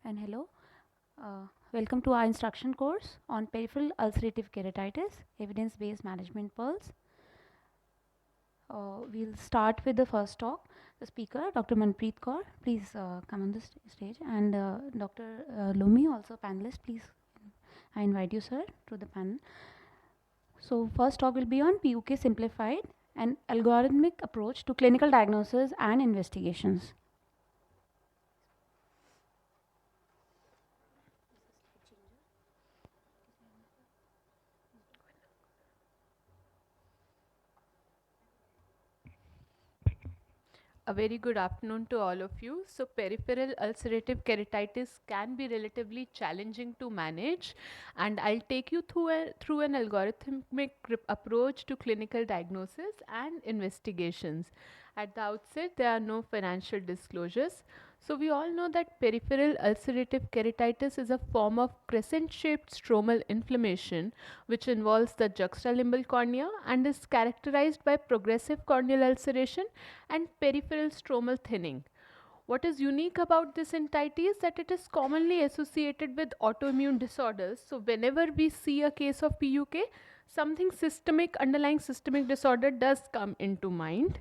and hello. Welcome to our instruction course on peripheral ulcerative keratitis, evidence-based management pearls. We'll start with the first talk. The speaker, Dr. Manpreet Kaur, please come on the stage, and Dr. Lumi, also panelist, please. I invite you, sir, to the panel. So first talk will be on PUK simplified, an algorithmic approach to clinical diagnosis and investigations. A very good afternoon to all of you. So, peripheral ulcerative keratitis can be relatively challenging to manage, and I'll take you through an algorithmic approach to clinical diagnosis and investigations. At the outset, there are no financial disclosures. So, we all know that peripheral ulcerative keratitis is a form of crescent shaped stromal inflammation which involves the juxtalimbal cornea and is characterized by progressive corneal ulceration and peripheral stromal thinning. What is unique about this entity is that it is commonly associated with autoimmune disorders. So, whenever we see a case of PUK, something systemic, underlying systemic disorder does come into mind.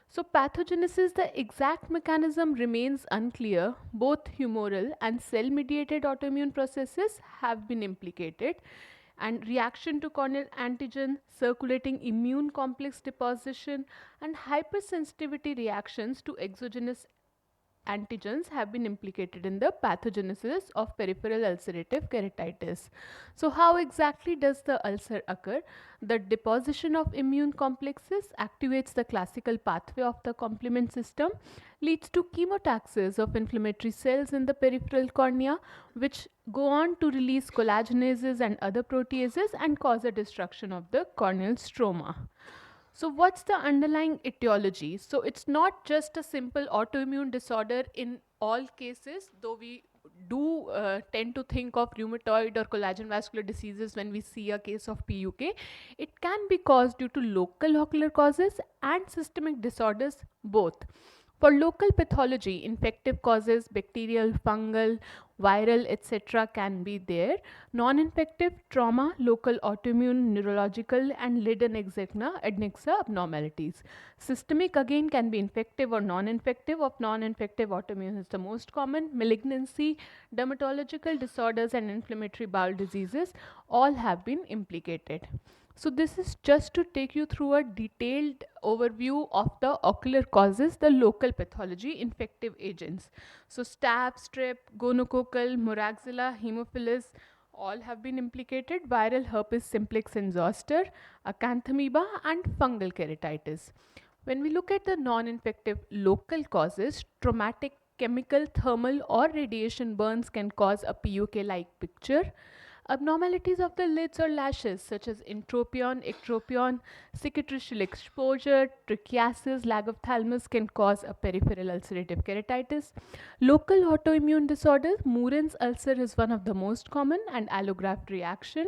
So, pathogenesis, the exact mechanism remains unclear. Both humoral and cell mediated autoimmune processes have been implicated, and reaction to corneal antigen, circulating immune complex deposition, and hypersensitivity reactions to exogenous antigens have been implicated in the pathogenesis of peripheral ulcerative keratitis. So, how exactly does the ulcer occur? The deposition of immune complexes activates the classical pathway of the complement system, leads to chemotaxis of inflammatory cells in the peripheral cornea, which go on to release collagenases and other proteases and cause a destruction of the corneal stroma. So, what's the underlying etiology? So, it's not just a simple autoimmune disorder in all cases, though we do tend to think of rheumatoid or collagen vascular diseases when we see a case of PUK. It can be caused due to local ocular causes and systemic disorders both. For local pathology, infective causes, bacterial, fungal, viral, etc., can be there. Non-infective trauma, local autoimmune, neurological, and lid and adnexa abnormalities. Systemic again can be infective or non-infective. Of non-infective, autoimmune is the most common. Malignancy, dermatological disorders, and inflammatory bowel diseases all have been implicated. So this is just to take you through a detailed overview of the ocular causes, the local pathology, infective agents. So staph, strep, gonococcal, moraxilla, hemophilus, all have been implicated. Viral herpes simplex and zoster, acanthamoeba, and fungal keratitis. When we look at the non-infective local causes, traumatic chemical, thermal, or radiation burns can cause a PUK-like picture. Abnormalities of the lids or lashes such as entropion, ectropion, cicatricial exposure, trichiasis, lag of thalamus can cause a peripheral ulcerative keratitis. Local autoimmune disorders, Murren's ulcer is one of the most common, and allograft reaction.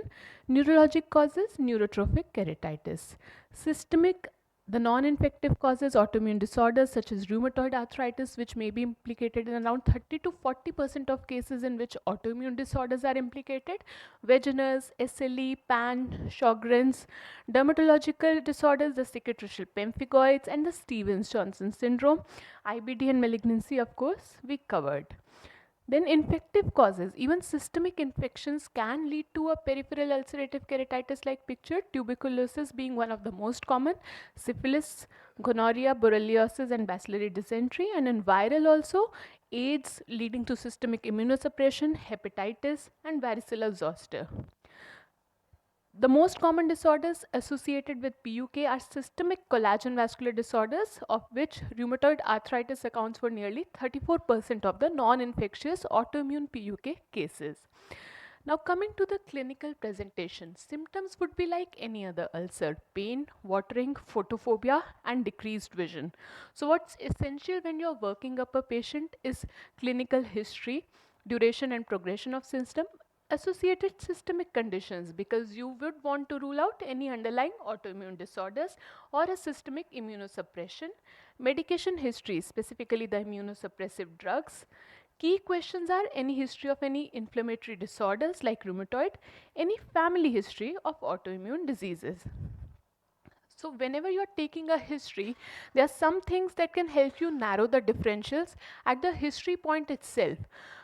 Neurologic causes, neurotrophic keratitis. Systemic, the non-infective causes autoimmune disorders such as rheumatoid arthritis, which may be implicated in around 30 to 40% of cases in which autoimmune disorders are implicated. Wegener's, SLE, PAN, Sjogren's. Dermatological disorders, the cicatricial pemphigoids and the Stevens-Johnson syndrome. IBD and malignancy, of course, we covered. Then infective causes, even systemic infections can lead to a peripheral ulcerative keratitis like picture, tuberculosis being one of the most common, syphilis, gonorrhea, borreliosis and bacillary dysentery, and in viral also, AIDS leading to systemic immunosuppression, hepatitis and varicella zoster. The most common disorders associated with PUK are systemic collagen vascular disorders, of which rheumatoid arthritis accounts for nearly 34% of the non-infectious autoimmune PUK cases. Now, coming to the clinical presentation, symptoms would be like any other ulcer: pain, watering, photophobia, and decreased vision. So, what's essential when you're working up a patient is clinical history, duration and progression of symptom, associated systemic conditions, because you would want to rule out any underlying autoimmune disorders or a systemic immunosuppression, medication history, specifically the immunosuppressive drugs, Key questions are any history of any inflammatory disorders like rheumatoid, any family history of autoimmune diseases. So whenever you're taking a history, there are some things that can help you narrow the differentials at the history point itself.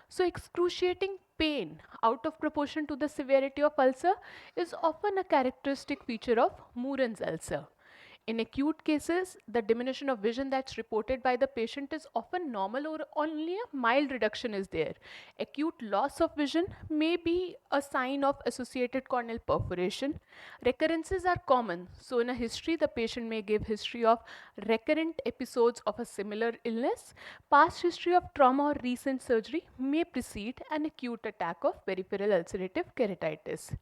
So excruciating pain out of proportion to the severity of ulcer is often a characteristic feature of Murren's ulcer. In acute cases, the diminution of vision that's reported by the patient is often normal or only a mild reduction is there. Acute loss of vision may be a sign of associated corneal perforation. Recurrences are common. So in a history, the patient may give history of recurrent episodes of a similar illness. Past history of trauma or recent surgery may precede an acute attack of peripheral ulcerative keratitis.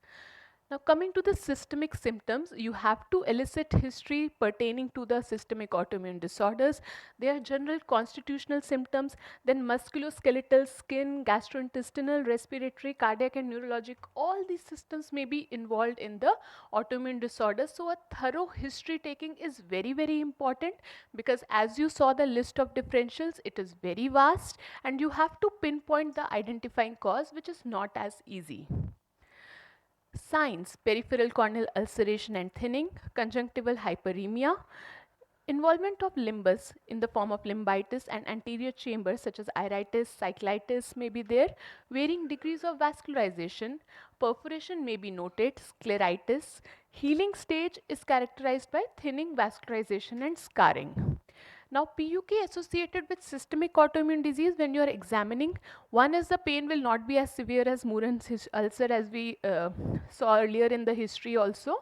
Now, coming to the systemic symptoms, you have to elicit history pertaining to the systemic autoimmune disorders. They are general constitutional symptoms, then musculoskeletal, skin, gastrointestinal, respiratory, cardiac, and neurologic. All these systems may be involved in the autoimmune disorders. So, a thorough history taking is very, very important because, as you saw the list of differentials, it is very vast and you have to pinpoint the identifying cause, which is not as easy. Signs: peripheral corneal ulceration and thinning, conjunctival hyperemia, involvement of limbus in the form of limbitis and anterior chambers such as iritis, cyclitis may be there, varying degrees of vascularization, perforation may be noted, scleritis. Healing stage is characterized by thinning, vascularization and scarring. Now, PUK associated with systemic autoimmune disease, when you are examining, one is the pain will not be as severe as Murren's ulcer as we saw earlier in the history also.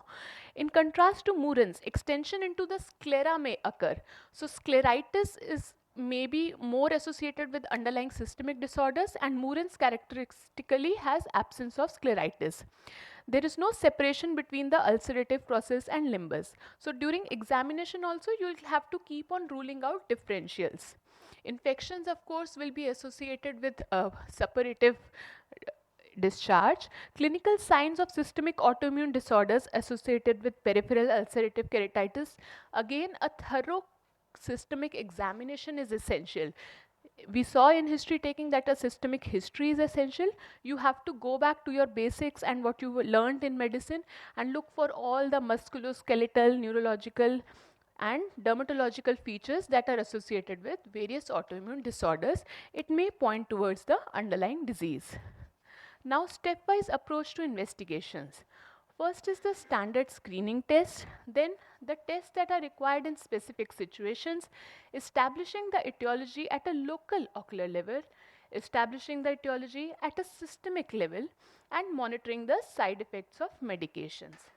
In contrast to Murren's, extension into the sclera may occur. So, scleritis is maybe more associated with underlying systemic disorders and Murren's characteristically has absence of scleritis. There is no separation between the ulcerative process and limbus. So during examination also you will have to keep on ruling out differentials. Infections of course will be associated with suppurative discharge. Clinical signs of systemic autoimmune disorders associated with peripheral ulcerative keratitis. Again, a thorough systemic examination is essential. We saw in history taking that a systemic history is essential. You have to go back to your basics and what you learned in medicine and look for all the musculoskeletal, neurological and dermatological features that are associated with various autoimmune disorders. It may point towards the underlying disease. Now, stepwise approach to investigations. First is the standard screening test, then the tests that are required in specific situations, establishing the etiology at a local ocular level, establishing the etiology at a systemic level, and monitoring the side effects of medications.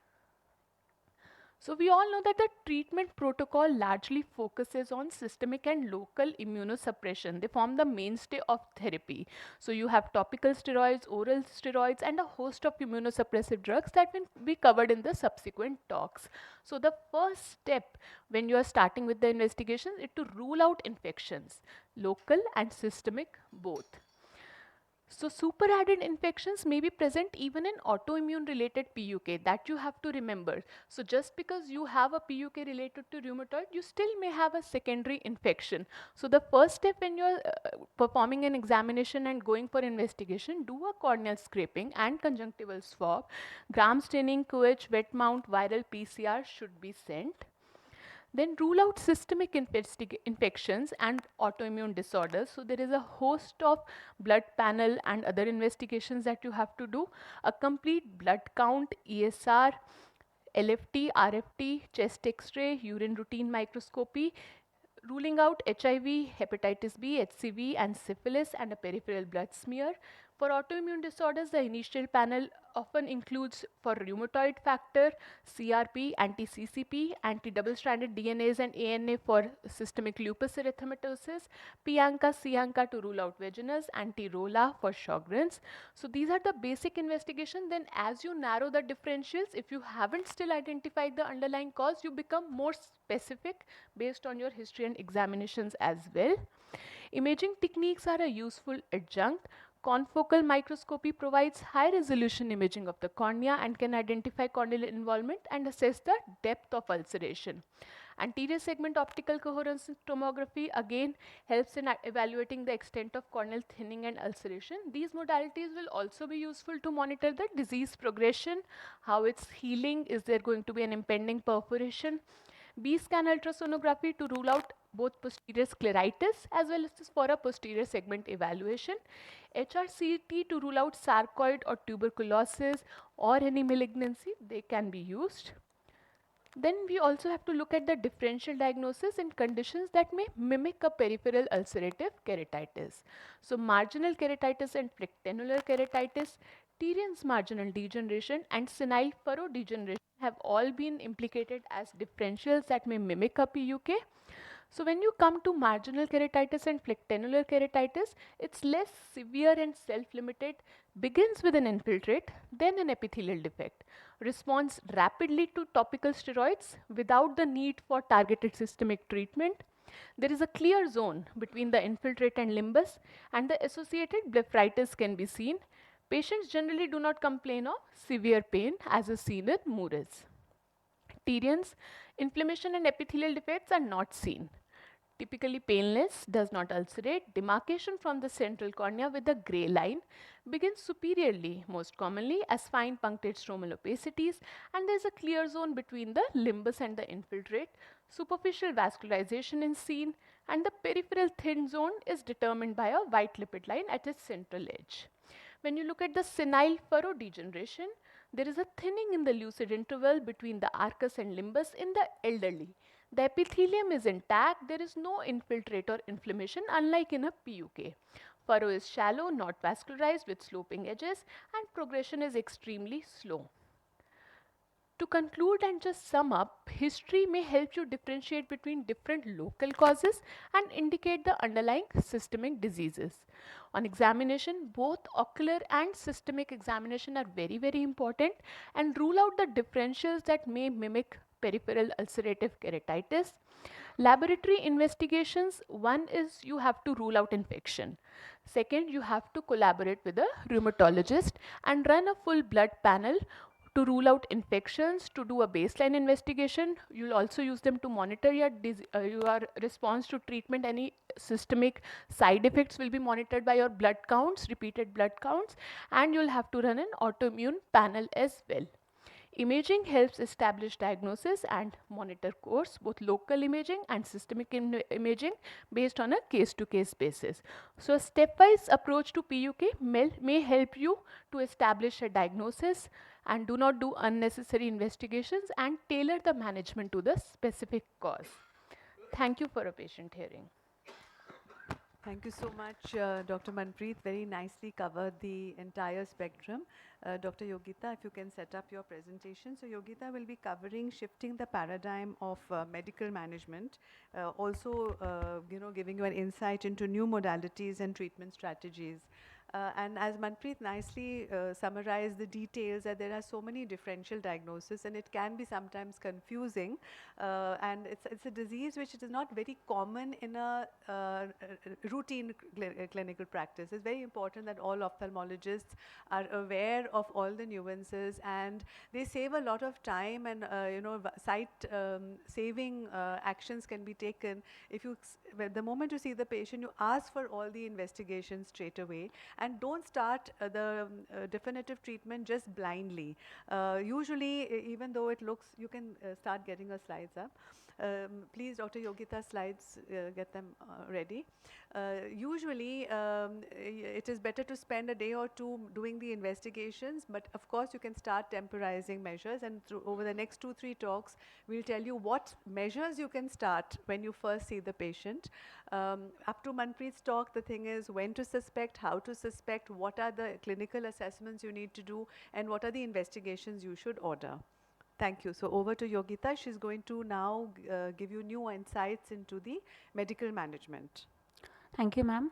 So we all know that the treatment protocol largely focuses on systemic and local immunosuppression. They form the mainstay of therapy. So you have topical steroids, oral steroids, and a host of immunosuppressive drugs that will be covered in the subsequent talks. So the first step when you are starting with the investigation is to rule out infections, local and systemic both. So superadded infections may be present even in autoimmune related PUK, that you have to remember. So just because you have a PUK related to rheumatoid, you still may have a secondary infection. So the first step when you're performing an examination and going for investigation, do a corneal scraping and conjunctival swab. Gram staining, QH, wet mount, viral PCR should be sent. Then rule out systemic infections and autoimmune disorders. So there is a host of blood panel and other investigations that you have to do. A complete blood count, ESR, LFT, RFT, chest X-ray, urine routine microscopy, ruling out HIV, hepatitis B, HCV and syphilis and a peripheral blood smear. For autoimmune disorders, the initial panel often includes for rheumatoid factor, CRP, anti-CCP, anti-double-stranded DNase and ANA for systemic lupus erythematosus, Pianka, Cianca to rule out vaginous, anti-Rola for Sjogren's. So these are the basic investigation. Then as you narrow the differentials, if you haven't still identified the underlying cause, you become more specific based on your history and examinations as well. Imaging techniques are a useful adjunct. Confocal microscopy provides high resolution imaging of the cornea and can identify corneal involvement and assess the depth of ulceration. Anterior segment optical coherence tomography again helps in evaluating the extent of corneal thinning and ulceration. These modalities will also be useful to monitor the disease progression, how it's healing, is there going to be an impending perforation. B-scan ultrasonography to rule out both posterior scleritis as well as for a posterior segment evaluation. HRCT to rule out sarcoid or tuberculosis or any malignancy, they can be used. Then we also have to look at the differential diagnosis in conditions that may mimic a peripheral ulcerative keratitis. So marginal keratitis and flectanular keratitis, Tyrion's marginal degeneration and senile furrow degeneration have all been implicated as differentials that may mimic a PUK. So when you come to marginal keratitis and flectanular keratitis, it's less severe and self-limited, begins with an infiltrate, then an epithelial defect, responds rapidly to topical steroids without the need for targeted systemic treatment. There is a clear zone between the infiltrate and limbus, and the associated blepharitis can be seen. Patients generally do not complain of severe pain as is seen with Murez. Tyrion's inflammation and epithelial defects are not seen. Typically painless, does not ulcerate. Demarcation from the central cornea with a gray line begins superiorly, most commonly as fine punctate stromal opacities, and there is a clear zone between the limbus and the infiltrate. Superficial vascularization is seen, and the peripheral thin zone is determined by a white lipid line at its central edge. When you look at the senile furrow degeneration, there is a thinning in the lucid interval between the arcus and limbus in the elderly. The epithelium is intact, there is no infiltrate or inflammation unlike in a PUK. Furrow is shallow, not vascularized with sloping edges, and progression is extremely slow. To conclude and just sum up, history may help you differentiate between different local causes and indicate the underlying systemic diseases. On examination, both ocular and systemic examination are very, very important, and rule out the differentials that may mimic peripheral ulcerative keratitis. Laboratory investigations, one is you have to rule out infection. Second, you have to collaborate with a rheumatologist and run a full blood panel to rule out infections, to do a baseline investigation. You'll also use them to monitor your response to treatment. Any systemic side effects will be monitored by your blood counts, repeated blood counts, and you'll have to run an autoimmune panel as well. Imaging helps establish diagnosis and monitor course, both local imaging and systemic imaging based on a case-to-case basis. So a stepwise approach to PUK may help you to establish a diagnosis and do not do unnecessary investigations and tailor the management to the specific cause. Thank you for a patient hearing. Thank you so much, Dr. Manpreet. Very nicely covered the entire spectrum. Dr. Yogita, if you can set up your presentation. So Yogita will be covering shifting the paradigm of medical management, also giving you an insight into new modalities and treatment strategies. And as Manpreet nicely summarized the details, that there are so many differential diagnoses and it can be sometimes confusing. And it's a disease which is not very common in a routine clinical practice. It's very important that all ophthalmologists are aware of all the nuances, and they save a lot of time, and sight saving actions can be taken if you the moment you see the patient, you ask for all the investigations straight away and don't start the definitive treatment just blindly. Usually, even though it looks, you can start getting your slides up. Please, Dr. Yogita, slides, get them ready. Usually, it is better to spend a day or two doing the investigations, but of course, you can start temporizing measures, and over the next 2-3 talks, we'll tell you what measures you can start when you first see the patient. Up to Manpreet's talk, the thing is when to suspect, how to suspect, what are the clinical assessments you need to do, and what are the investigations you should order. Thank you. So over to Yogita. She's going to now give you new insights into the medical management. Thank you, ma'am.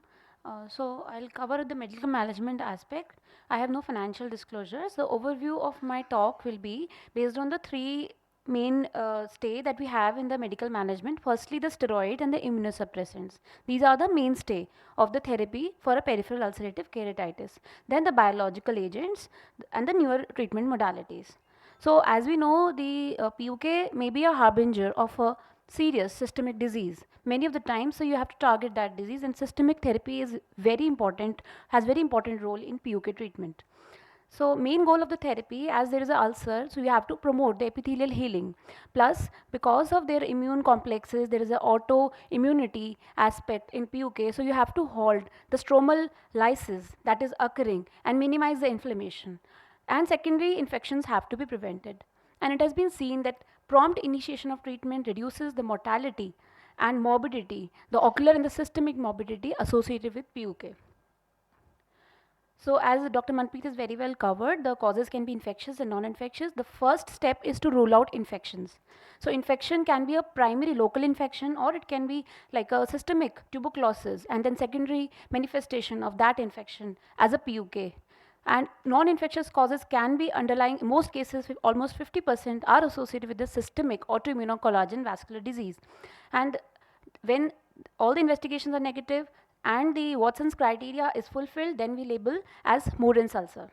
So I'll cover the medical management aspect. I have no financial disclosures. The overview of my talk will be based on the three main stay that we have in the medical management. Firstly, the steroid and the immunosuppressants. These are the mainstay of the therapy for a peripheral ulcerative keratitis. Then the biological agents and the newer treatment modalities. So as we know, the PUK may be a harbinger of a serious systemic disease many of the time, so you have to target that disease, and systemic therapy is very important, has very important role in PUK treatment. So main goal of the therapy, as there is an ulcer, so you have to promote the epithelial healing. Plus, because of their immune complexes, there is an autoimmunity aspect in PUK, so you have to halt the stromal lysis that is occurring and minimize the inflammation. And secondary infections have to be prevented. And it has been seen that prompt initiation of treatment reduces the mortality and morbidity, the ocular and the systemic morbidity associated with PUK. So as Dr. Manpreet has very well covered, the causes can be infectious and non-infectious. The first step is to rule out infections. So infection can be a primary local infection, or it can be like a systemic tuberculosis and then secondary manifestation of that infection as a PUK. And non-infectious causes can be underlying, in most cases almost 50% are associated with the systemic autoimmune collagen vascular disease. And when all the investigations are negative and the Watson's criteria is fulfilled, then we label as Morin's ulcer.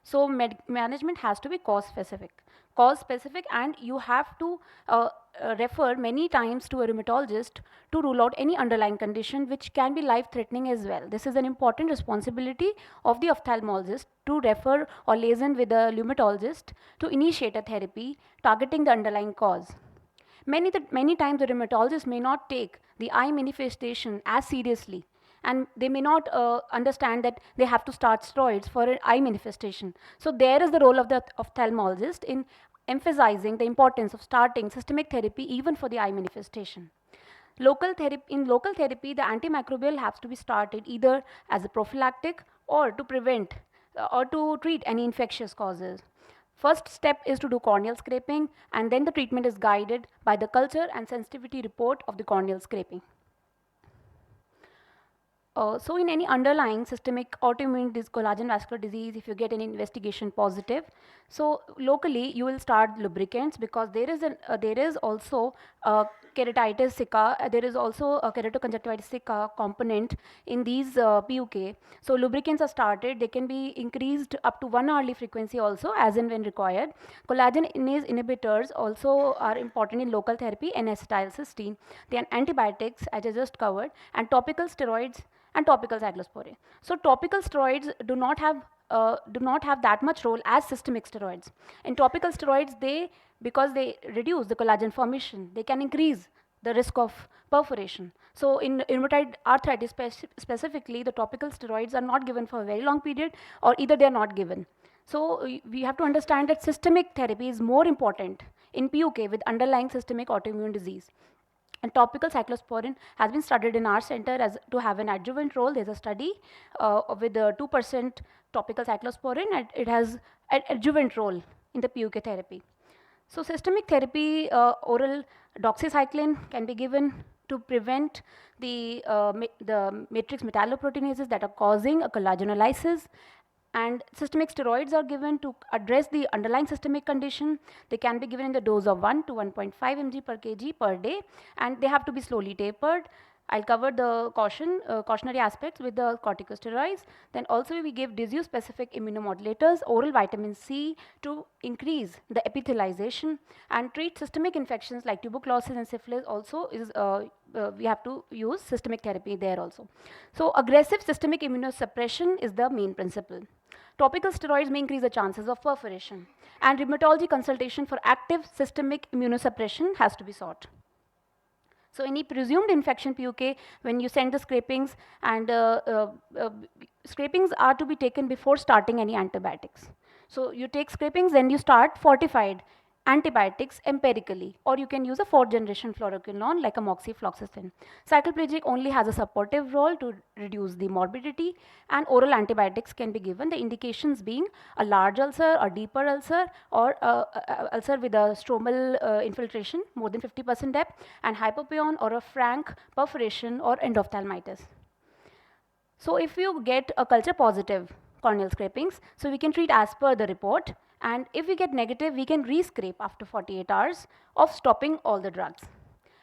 So management has to be cause specific, and you have to refer many times to a rheumatologist to rule out any underlying condition which can be life threatening as well. This is an important responsibility of the ophthalmologist to refer or liaison with the rheumatologist to initiate a therapy targeting the underlying cause. Many times the rheumatologist may not take the eye manifestation as seriously, and they may not understand that they have to start steroids for an eye manifestation. So there is the role of the ophthalmologist in emphasizing the importance of starting systemic therapy even for the eye manifestation. In local therapy, the antimicrobial has to be started either as a prophylactic or to prevent or to treat any infectious causes. First step is to do corneal scraping, and then the treatment is guided by the culture and sensitivity report of the corneal scraping. So in any underlying systemic autoimmune collagen vascular disease, if you get an investigation positive, so locally you will start lubricants, because there is also keratitis sicca, there is also a keratoconjunctivitis sicca component in these PUK. So lubricants are started. They can be increased up to 1 hourly frequency also, as and when required. Collagen inhibitors also are important in local therapy, and acetylcysteine. They are antibiotics, as I just covered, and topical steroids and topical cyclosporine. So topical steroids do not have that much role as systemic steroids. In topical steroids, because they reduce the collagen formation, they can increase the risk of perforation. So in rheumatoid arthritis specifically, the topical steroids are not given for a very long period, or either they are not given. So we have to understand that systemic therapy is more important in PUK with underlying systemic autoimmune disease. And topical cyclosporin has been studied in our center as to have an adjuvant role. There's a study with 2% topical cyclosporin, and it has an adjuvant role in the PUK therapy. So systemic therapy, oral doxycycline can be given to prevent the matrix metalloproteinases that are causing a collagenolisis. And systemic steroids are given to address the underlying systemic condition. They can be given in the dose of 1 to 1.5 mg per kg per day, and they have to be slowly tapered. I'll cover the cautionary aspects with the corticosteroids. Then also we give disease-specific immunomodulators, oral vitamin C to increase the epithelialization, and treat systemic infections like tuberculosis and syphilis. Also is we have to use systemic therapy there also. So aggressive systemic immunosuppression is the main principle. Topical steroids may increase the chances of perforation, and rheumatology consultation for active systemic immunosuppression has to be sought. So any presumed infection PUK, when you send the scrapings, and scrapings are to be taken before starting any antibiotics. So you take scrapings, then you start fortified antibiotics empirically, or you can use a 4th generation fluoroquinolone like amoxifloxacin. Cycloplegic only has a supportive role to reduce the morbidity, and oral antibiotics can be given, the indications being a large ulcer, a deeper ulcer, or ulcer with a stromal infiltration more than 50% depth, and hypopion or a frank perforation or endophthalmitis. So if you get a culture positive corneal scrapings, so we can treat as per the report, and if we get negative, we can re-scrape after 48 hours of stopping all the drugs.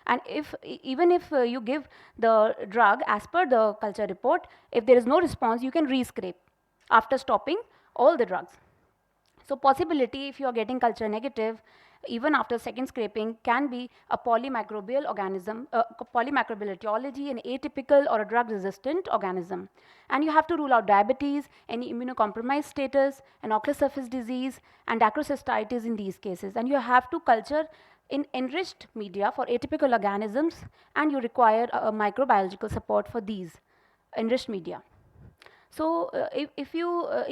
And even if you give the drug as per the culture report, if there is no response, you can re-scrape after stopping all the drugs. So possibility, if you are getting culture negative even after second scraping, can be a polymicrobial organism, polymicrobial etiology, an atypical or a drug-resistant organism. And you have to rule out diabetes, any immunocompromised status, an ocular surface disease, and acrocystitis in these cases. And you have to culture in enriched media for atypical organisms, and you require a microbiological support for these enriched media. So if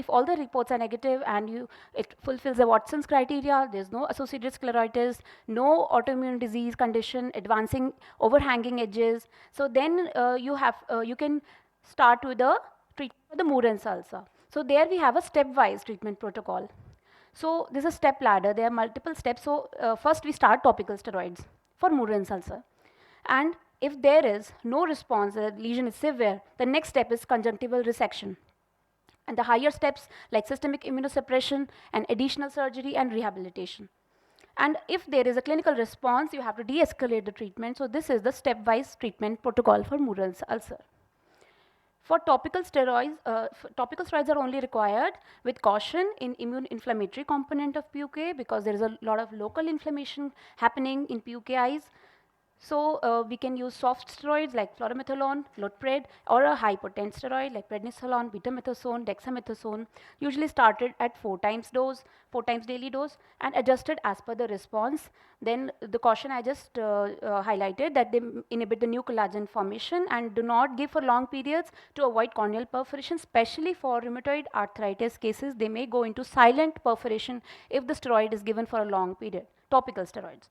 all the reports are negative and it fulfills the Watson's criteria, there's no associated scleritis, no autoimmune disease condition, advancing overhanging edges. So then you can start with the treatment for the Murren's ulcer. So there we have a stepwise treatment protocol. So there's a step ladder. There are multiple steps. So first we start topical steroids for Murren's ulcer. And if there is no response, the lesion is severe, the next step is conjunctival resection. And the higher steps like systemic immunosuppression and additional surgery and rehabilitation. And if there is a clinical response, you have to de-escalate the treatment. So this is the stepwise treatment protocol for Murren's ulcer. For topical steroids are only required with caution in immune inflammatory component of PUK, because there is a lot of local inflammation happening in PUKIs. So we can use soft steroids like fluorometholone, lotpred, or a high potent steroid like prednisolone, betamethasone, dexamethasone, usually started at 4 times daily dose, and adjusted as per the response. Then the caution I just highlighted, that they inhibit the new collagen formation and do not give for long periods to avoid corneal perforation, especially for rheumatoid arthritis cases. They may go into silent perforation if the steroid is given for a long period, topical steroids.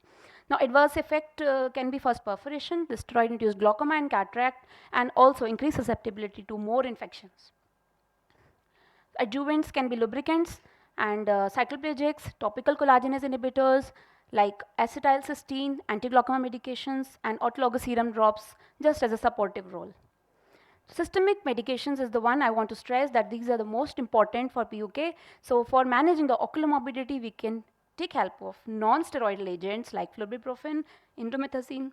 Now, adverse effect can be first perforation, the steroid-induced glaucoma and cataract, and also increased susceptibility to more infections. Adjuvants can be lubricants and cycloplegics, topical collagenase inhibitors like acetylcysteine, anti-glaucoma medications, and autologous serum drops, just as a supportive role. Systemic medications is the one I want to stress, that these are the most important for PUK. So for managing the ocular morbidity, we can take help of non-steroidal agents like flurbiprofen, indomethacin,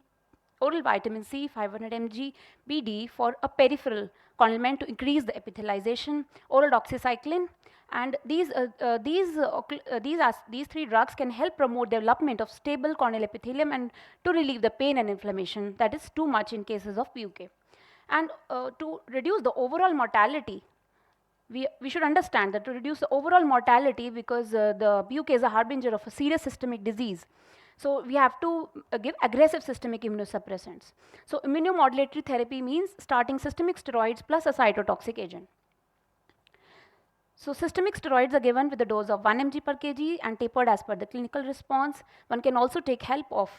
oral vitamin C 500 mg BD for a peripheral conlement to increase the epithelialization, oral doxycycline, and these three drugs can help promote development of stable corneal epithelium and to relieve the pain and inflammation that is too much in cases of PUK. And to reduce the overall mortality, we should understand that to reduce the overall mortality, because the PUK is a harbinger of a serious systemic disease. So we have to give aggressive systemic immunosuppressants. So immunomodulatory therapy means starting systemic steroids plus a cytotoxic agent. So systemic steroids are given with a dose of 1 mg per kg and tapered as per the clinical response. One can also take help of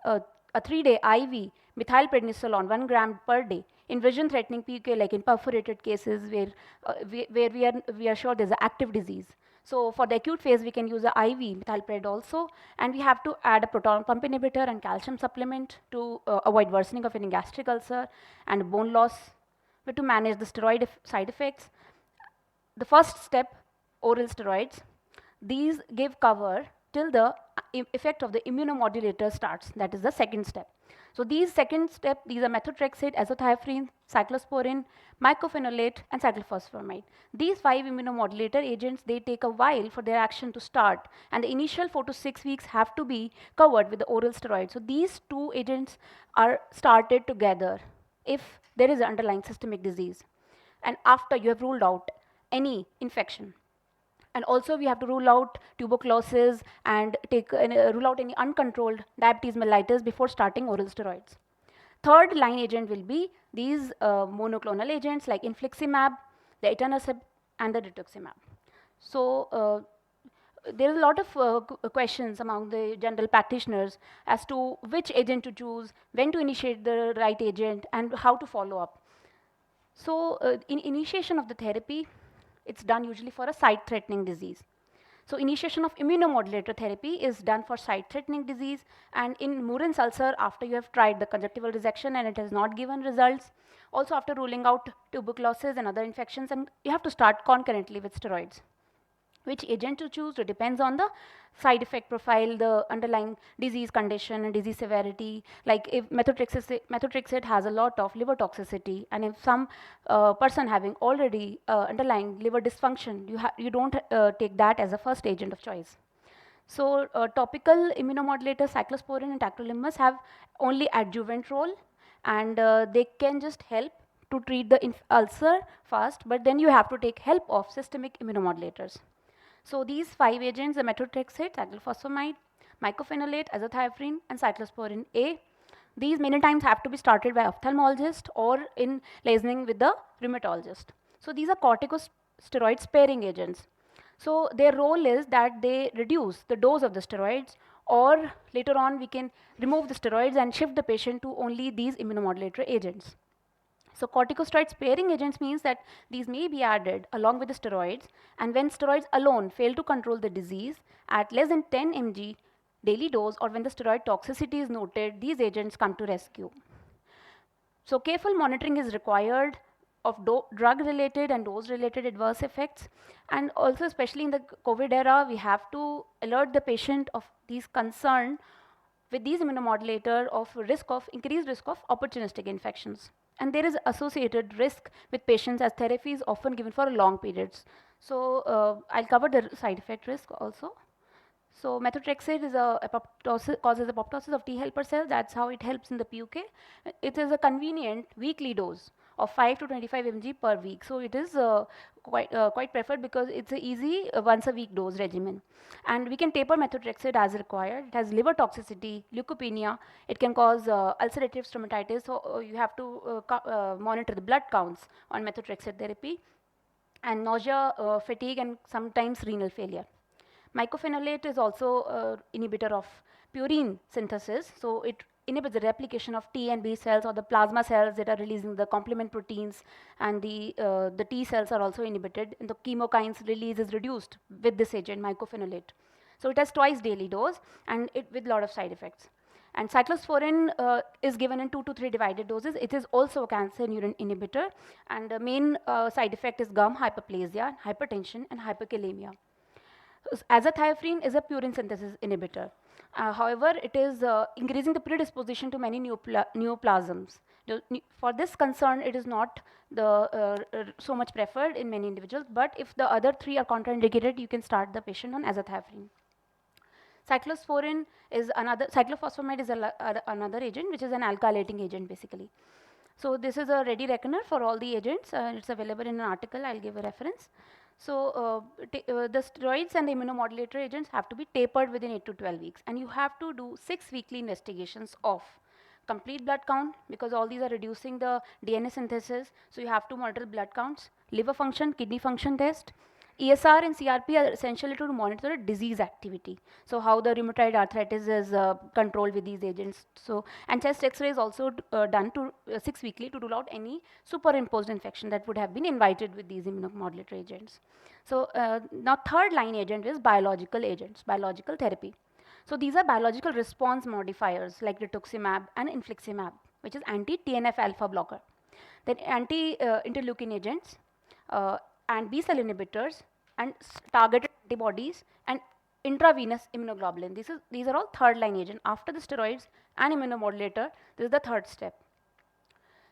a 3-day IV methylprednisolone 1 gram per day in vision-threatening PUK, like in perforated cases where we are sure there's an active disease. So for the acute phase, we can use a IV methylpred also, and we have to add a proton pump inhibitor and calcium supplement to avoid worsening of any gastric ulcer and bone loss, but to manage the steroid side effects. The first step, oral steroids, these give cover till the effect of the immunomodulator starts. That is the second step. So these second step, these are methotrexate, azathioprine, cyclosporin, mycophenolate, and cyclophosphamide. These 5 immunomodulator agents, they take a while for their action to start, and the initial 4 to 6 weeks have to be covered with the oral steroid. So these two agents are started together if there is an underlying systemic disease, and after you have ruled out any infection. And also we have to rule out tuberculosis and rule out any uncontrolled diabetes mellitus before starting oral steroids. Third line agent will be these monoclonal agents like infliximab, the etanercept, and the rituximab. So there is a lot of questions among the general practitioners as to which agent to choose, when to initiate the right agent, and how to follow up. So in initiation of the therapy, it's done usually for a site-threatening disease. So initiation of immunomodulator therapy is done for site-threatening disease, and in Murren's ulcer, after you have tried the conjunctival resection and it has not given results, also after ruling out tuberculosis and other infections, and you have to start concurrently with steroids. Which agent to choose, it depends on the side effect profile, the underlying disease condition and disease severity. Like if methotrexate has a lot of liver toxicity, and if some person having already underlying liver dysfunction, you don't take that as a first agent of choice. So topical immunomodulators, cyclosporin and tacrolimus, have only adjuvant role, and they can just help to treat the ulcer fast, but then you have to take help of systemic immunomodulators. So these 5 agents, the methotrexate, cyclophosphamide, mycophenolate, azathioprine, and cyclosporin A, these many times have to be started by ophthalmologist or in liaising with the rheumatologist. So these are corticosteroid sparing agents. So their role is that they reduce the dose of the steroids, or later on we can remove the steroids and shift the patient to only these immunomodulator agents. So corticosteroid sparing agents means that these may be added along with the steroids, and when steroids alone fail to control the disease at less than 10 mg daily dose, or when the steroid toxicity is noted, these agents come to rescue. So careful monitoring is required of drug related and dose related adverse effects, and also especially in the COVID era, we have to alert the patient of these concern with these immunomodulator of increased risk of opportunistic infections. And there is associated risk with patients as therapy is often given for long periods. So I'll cover the side effect risk also. So methotrexate is causes apoptosis of T helper cells. That's how it helps in the PUK. It is a convenient weekly dose of 5 to 25 mg per week. So it is quite preferred because it's an easy once a week dose regimen. And we can taper methotrexate as required. It has liver toxicity, leukopenia. It can cause ulcerative stomatitis. So you have to monitor the blood counts on methotrexate therapy, and nausea, fatigue, and sometimes renal failure. Mycophenolate is also inhibitor of purine synthesis, so it inhibits the replication of T and B cells or the plasma cells that are releasing the complement proteins, and the T cells are also inhibited, and the chemokines release is reduced with this agent, mycophenolate. So it has twice daily dose, and it with a lot of side effects. And cyclosporin is given in 2 to 3 divided doses. It is also a cancer neuron inhibitor, and the main side effect is gum hyperplasia, hypertension, and hyperkalemia. Azathioprine is a purine synthesis inhibitor. However, it is increasing the predisposition to many neoplasms. For this concern, it is not so much preferred in many individuals, but if the other 3 are contraindicated, you can start the patient on azathioprine. Cyclosporin is cyclophosphamide is another agent, which is an alkylating agent basically. So this is a ready reckoner for all the agents. It's available in an article. I'll give a reference. So the steroids and the immunomodulator agents have to be tapered within 8 to 12 weeks, and you have to do 6 weekly investigations of complete blood count, because all these are reducing the DNA synthesis. So you have to monitor blood counts, liver function, kidney function test. ESR and CRP are essential to monitor disease activity. So how the rheumatoid arthritis is controlled with these agents. So, and chest X-ray is also done to 6 weekly to rule out any superimposed infection that would have been invited with these immunomodulator agents. So now third line agent is biological agents, biological therapy. So these are biological response modifiers like rituximab and infliximab, which is anti-TNF alpha blocker. Then anti-interleukin agents, and B cell inhibitors, and targeted antibodies, and intravenous immunoglobulin. These are all third line agents. After the steroids and immunomodulator, this is the third step.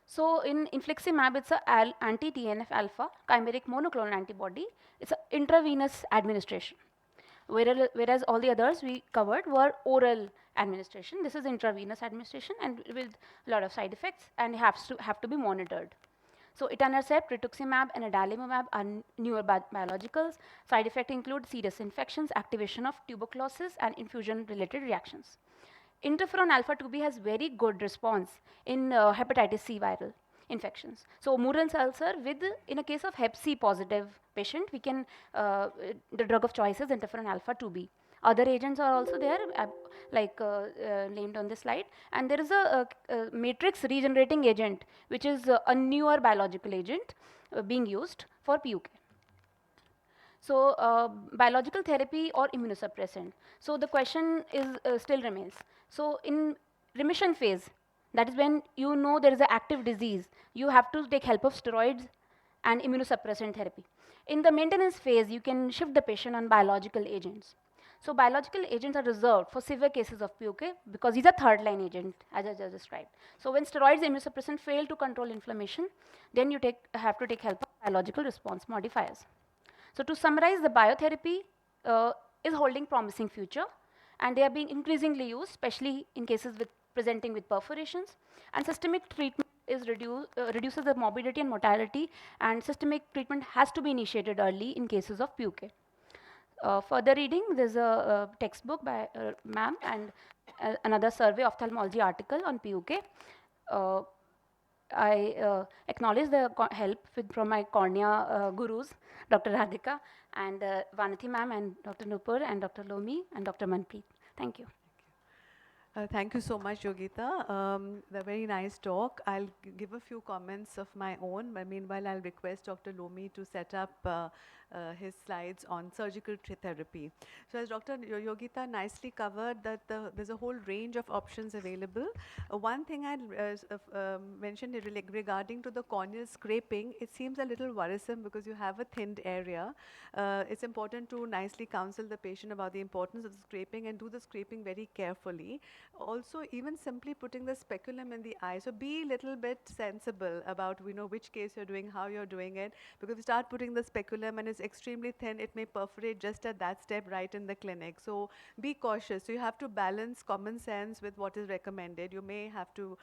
So in infliximab, it's an anti-TNF alpha chimeric monoclonal antibody. It's an intravenous administration. Whereas all the others we covered were oral administration. This is intravenous administration, and with a lot of side effects, and have to be monitored. So etanercept, rituximab, and adalimumab are newer biologicals. Side effects include serious infections, activation of tuberculosis, and infusion-related reactions. Interferon alpha-2b has very good response in hepatitis C viral infections. So Murren's ulcer, in a case of hep C positive patient, we can the drug of choice is interferon alpha-2b. Other agents are also there, named on this slide. And there is a matrix regenerating agent, which is a newer biological agent being used for PUK. So biological therapy or immunosuppressant. So the question is still remains. So in remission phase, that is when you know there is an active disease, you have to take help of steroids and immunosuppressant therapy. In the maintenance phase, you can shift the patient on biological agents. So biological agents are reserved for severe cases of PUK because these are third line agent, as I just described. So when steroids and immunosuppressant fail to control inflammation, then you have to take help of biological response modifiers. So to summarize, the biotherapy is holding promising future, and they are being increasingly used, especially in cases with presenting with perforations. And systemic treatment reduces the morbidity and mortality, and systemic treatment has to be initiated early in cases of PUK. Further reading, there's a textbook by ma'am and another survey ophthalmology article on PUK. I acknowledge the help from my cornea gurus, Dr. Radhika and Vanati ma'am and Dr. Nupur and Dr. Lomi and Dr. Manpreet. Thank you. Thank you so much, Yogita. The very nice talk. I'll give a few comments of my own, but meanwhile, I'll request Dr. Lomi to set up his slides on surgical therapy. So as Dr. Yogita nicely covered that there's a whole range of options available. One thing I'd mention regarding to the corneal scraping, it seems a little worrisome because you have a thinned area. It's important to nicely counsel the patient about the importance of the scraping and do the scraping very carefully. Also, even simply putting the speculum in the eye. So be a little bit sensible about which case you're doing, how you're doing it, because if you start putting the speculum and it's extremely thin, it may perforate just at that step right in the clinic. So be cautious. So you have to balance common sense with what is recommended. You may have to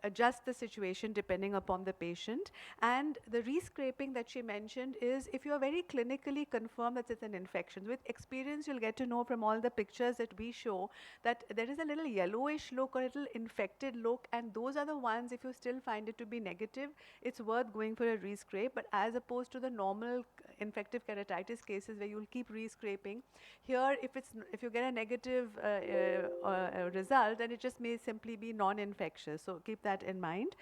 adjust the situation depending upon the patient. And the rescraping that she mentioned is if you're very clinically confirmed that it's an infection. With experience, you'll get to know from all the pictures that we show that there is a little yellowish look or a little infected look, and those are the ones, if you still find it to be negative, it's worth going for a rescrape. But as opposed to the normal infective keratitis cases where you'll keep rescraping, here if you get a negative result, then it just may simply be non-infectious. So keep that in mind.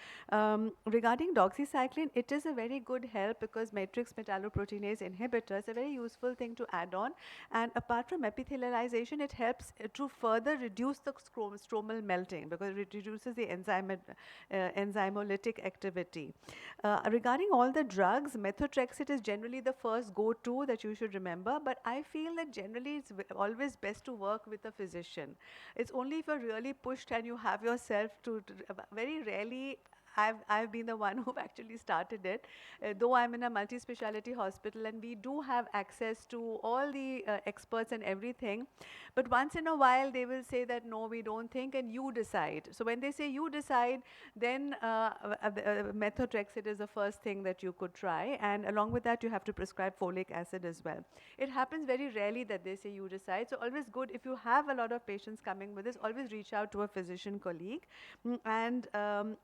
Regarding doxycycline, it is a very good help because matrix metalloproteinase inhibitor is a very useful thing to add on. And apart from epithelialization, it helps to further reduce the stromal melting because it reduces the enzymolytic activity. Regarding all the drugs, methotrexate is generally the first go-to that you should remember, but I feel that generally it's always best to work with a physician. It's only if you're really pushed and you have yourself to very rarely I've been the one who've actually started it, though I'm in a multi-speciality hospital and we do have access to all the experts and everything. But once in a while, they will say that, no, we don't think, and you decide. So when they say you decide, then methotrexate is the first thing that you could try. And along with that, you have to prescribe folic acid as well. It happens very rarely that they say you decide. So always good, if you have a lot of patients coming with this, always reach out to a physician colleague. And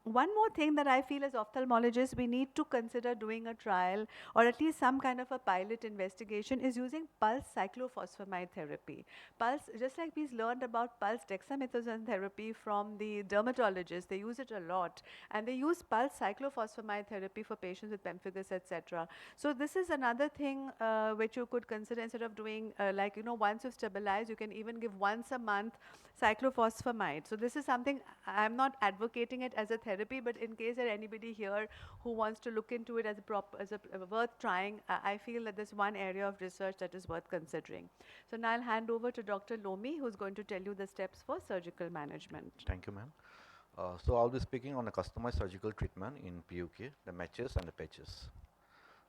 one more thing that I feel as ophthalmologists, we need to consider doing a trial or at least some kind of a pilot investigation is using pulse cyclophosphamide therapy. Pulse, just like we learned about pulse dexamethasone therapy from the dermatologists, they use it a lot, and they use pulse cyclophosphamide therapy for patients with pemphigus, etc. So this is another thing which you could consider instead of doing once you've stabilized, you can even give once a month cyclophosphamide. So this is something I'm not advocating it as a therapy, but in case there anybody here who wants to look into it as a worth trying, I feel that there's one area of research that is worth considering. So now I'll hand over to Dr. Lomi, who's going to tell you the steps for surgical management. Thank you, ma'am. So I'll be speaking on a customized surgical treatment in PUK, the matches and the patches.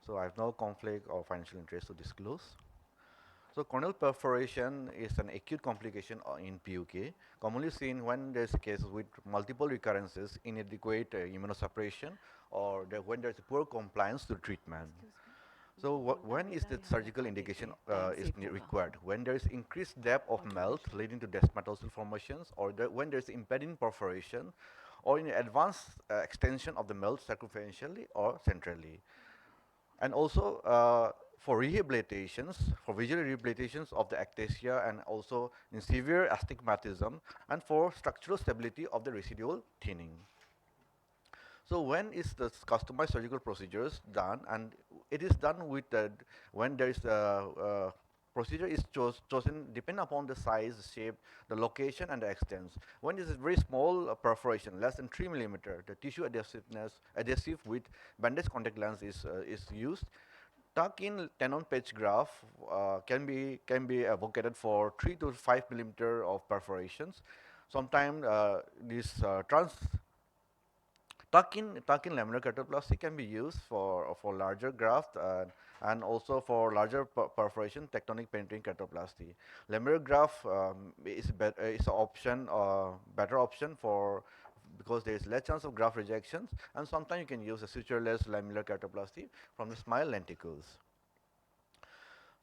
So I have no conflict or financial interest to disclose. So corneal perforation is an acute complication in PUK, commonly seen when there's cases with multiple recurrences, inadequate immunosuppression, or when there's poor compliance to treatment. So when is the surgical indication required? When there is increased depth of melt leading to desmatocyl formations, or when there is impeding perforation, or in advanced extension of the melt circumferentially or centrally. And also for rehabilitations, for visual rehabilitations of the ectasia and also in severe astigmatism, and for structural stability of the residual thinning. So when is the customized surgical procedures done? And it is done with when there is a procedure is chosen depending upon the size, shape, the location, and the extent. When it is a very small perforation, less than 3 millimeter, the tissue adhesive with bandage contact lens is used. Tuck-in tenon patch graft can be advocated for 3 to 5 millimeter of perforations. Sometimes this tuck-in laminar keratoplasty can be used for larger graft and also for larger perforation, tectonic penetrating keratoplasty. Laminar graft is an option, better option for because there is less chance of graft rejections, and sometimes you can use a sutureless lamellar keratoplasty from the smile lenticles.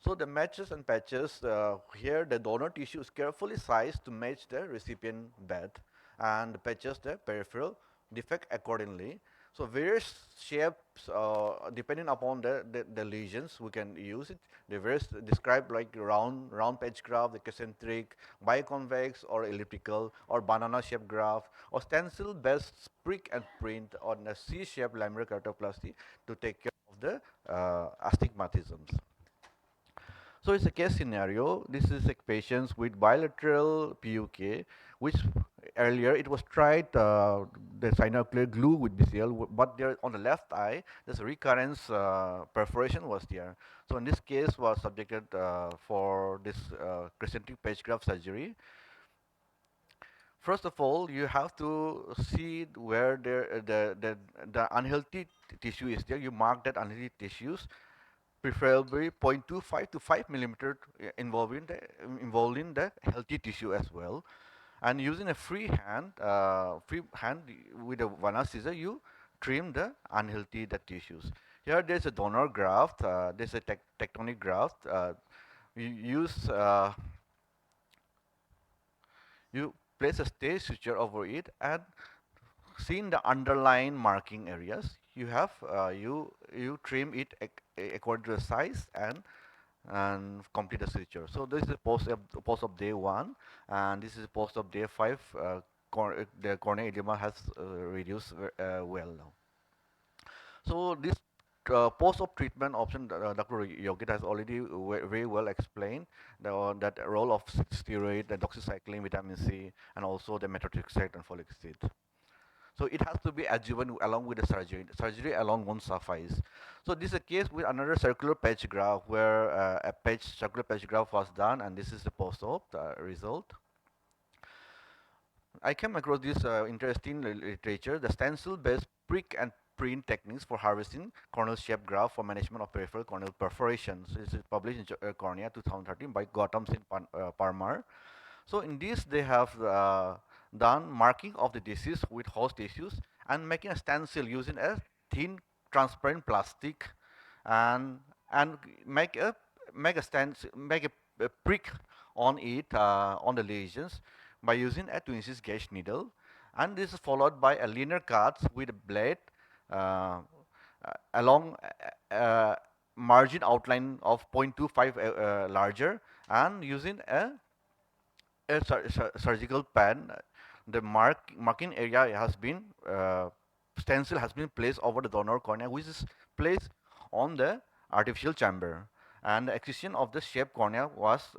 So the matches and patches, here the donor tissue is carefully sized to match the recipient bed, and the patches the peripheral defect accordingly. So various shapes, depending upon the lesions, we can use it. The various described like round patch graft, the concentric, biconvex or elliptical or banana shaped graft, or stencil based prick and print on a C-shaped laminar keratoplasty to take care of the astigmatisms. So it's a case scenario. This is a patients with bilateral PUK, which earlier it was tried the synovial glue with BCL, but there on the left eye, there's a recurrence perforation was there. So in this case, was subjected for this concentric patch graft surgery. First of all, you have to see where the unhealthy tissue is there. You mark that unhealthy tissues, preferably 0.25 to 5 millimeter involving the healthy tissue as well. And using a free hand with a Vanna scissor, you trim the unhealthy tissues. Here there's a donor graft, there's a tectonic graft. You use you place a stage suture over it, and seeing the underlying marking areas, you have you trim it according to the size and complete the suture. So this is post of day 1, and this is post of day 5. The corneal edema has reduced well now. So this post-op treatment option, Dr. Yogita has already very well explained that role of steroid, the doxycycline, vitamin C, and also the methotrexate and folic acid. So it has to be adjuvant along with the surgery. Surgery alone won't suffice. So this is a case with another circular patch graft where circular patch graft was done, and this is the post-op result. I came across this interesting literature, the stencil-based prick and print techniques for harvesting corneal shaped graft for management of peripheral corneal perforations. This is published in Cornea 2013 by Gautam Singh Parmar. So in this, they have done marking of the disease with host tissues and making a stencil using a thin transparent plastic, and make a prick on it on the lesions by using a 2-inch gauge needle, and this is followed by a linear cut with a blade along margin outline of 0.25 larger, and using a surgical pan. The marking area has been stencil has been placed over the donor cornea, which is placed on the artificial chamber, and the excision of the shaped cornea was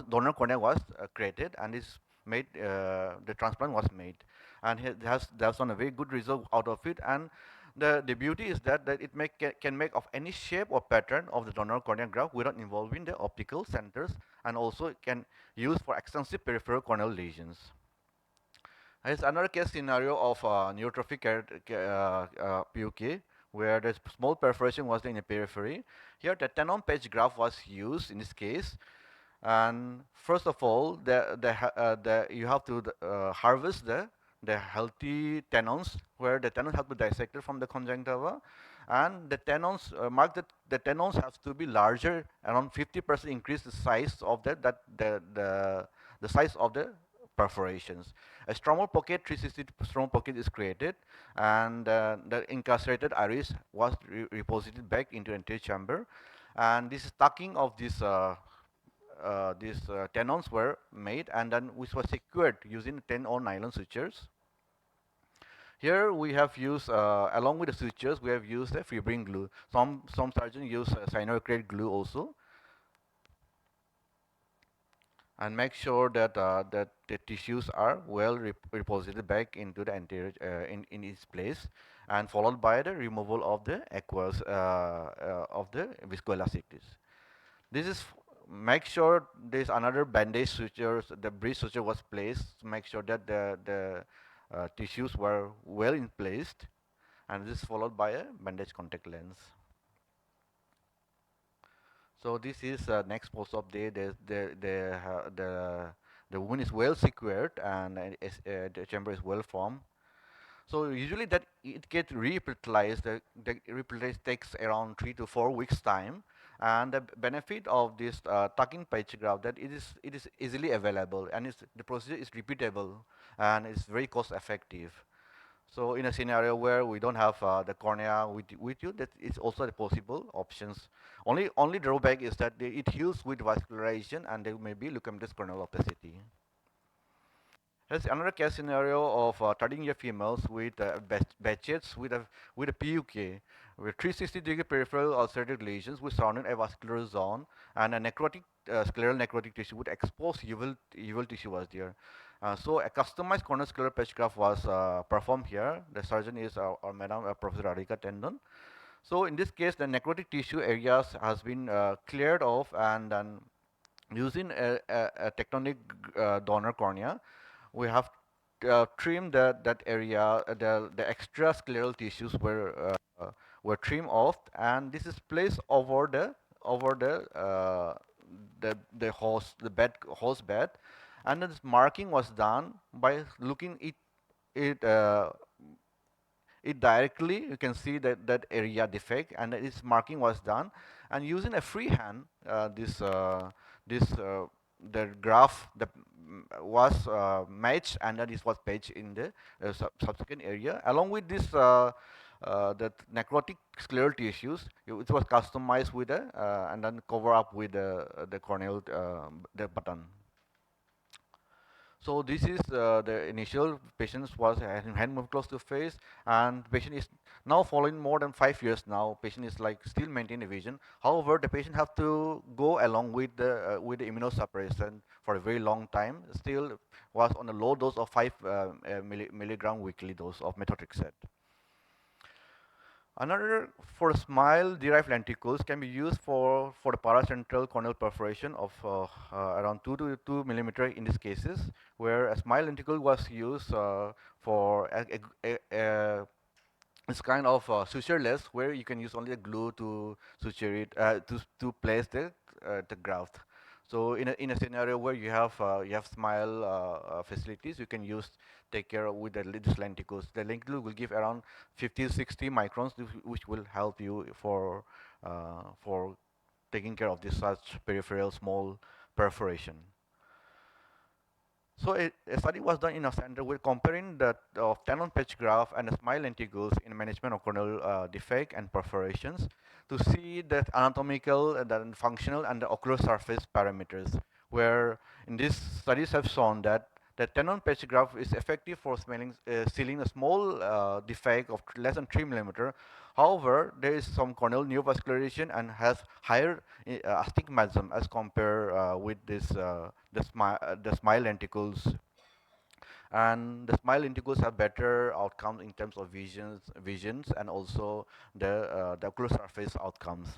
donor cornea was created, and is made the transplant was made, and that's on a very good result out of it. And the beauty is that it can make of any shape or pattern of the donor cornea graft without involving the optical centers, and also it can use for extensive peripheral corneal lesions. Here's another case scenario of neurotrophic PUK, where the small perforation was in the periphery. Here the tenon patch graft was used in this case, and first of all, you have to harvest the healthy tenons, where the tenons have to be dissected from the conjunctiva, and the tenons mark that the tenons have to be larger, around 50% increase the size of the size of the perforations. A stromal pocket, 360 stromal pocket is created, and the incarcerated iris was reposited back into the anterior chamber, and this tucking of these tenons were made, and then which was secured using 10 or nylon sutures. Here we have used, along with the sutures, we have used a fibrin glue. Some surgeons use cyanoacrylate glue also, and make sure that that the tissues are well reposited back into the anterior in its place, and followed by the removal of the aqueous of the viscoelastic tissue. This is make sure there's another bandage sutures, the bridge suture was placed to make sure that the tissues were well in placed. and this is followed by a bandage contact lens. So this is next post-op day. The wound is well secured and the chamber is well formed. So usually that it gets re-epithelialized. The re-epithelialization takes around 3 to 4 weeks time, and the benefit of this tuck-in patch graft that it is easily available, and the procedure is repeatable and it's very cost effective. So in a scenario where we don't have the cornea with you, that is also a possible options. Only drawback is that it heals with vascularization and there may be leukomatous corneal opacity. Here's another case scenario of 13-year females with batches with a PUK with 360-degree peripheral ulcerative lesions with surrounding avascular zone and a necrotic scleral necrotic tissue with exposed uveal tissue was there. So a customized corneoscleral patch graft was performed here. The surgeon is our Madam Professor Radhika Tendon. So in this case, the necrotic tissue areas has been cleared off, and then using a tectonic donor cornea, we have trimmed that area. The extra scleral tissues were trimmed off, and this is placed over the host bed, and then this marking was done by looking it directly. You can see that area defect, and its marking was done, and using a freehand the graph was matched, and then this was patched in the subsequent area along with this the necrotic scleral tissues. It was customized with and then cover up with the corneal the button. So this is the initial patients was having hand moved close to face, and patient is now following more than 5 years now. Patient is like still maintaining vision. However, the patient have to go along with the immunosuppression for a very long time. Still was on a low dose of 5 milligram weekly dose of methotrexate. Another for smile-derived lenticles can be used for the paracentral corneal perforation of around 2 millimeter in these cases, where a smile lenticle was used for it's kind of sutureless, where you can use only the glue to suture it to place the graft. So in a scenario where you have smile facilities, you can take care of with these lenticles. The lenticle will give around 50-60 microns, which will help you for taking care of this such peripheral small perforation. So a study was done in a center with comparing the tenon patch graft and the smile lenticles in management of corneal defect and perforations to see the anatomical, the functional, and the ocular surface parameters. Where in these studies have shown that the tenon patch graft is effective for sealing a small defect of less than 3 millimeter. However, there is some corneal neovascularization and has higher astigmatism as compared with the smile lenticles. And the smile lenticles have better outcomes in terms of visions and also the ocular surface outcomes.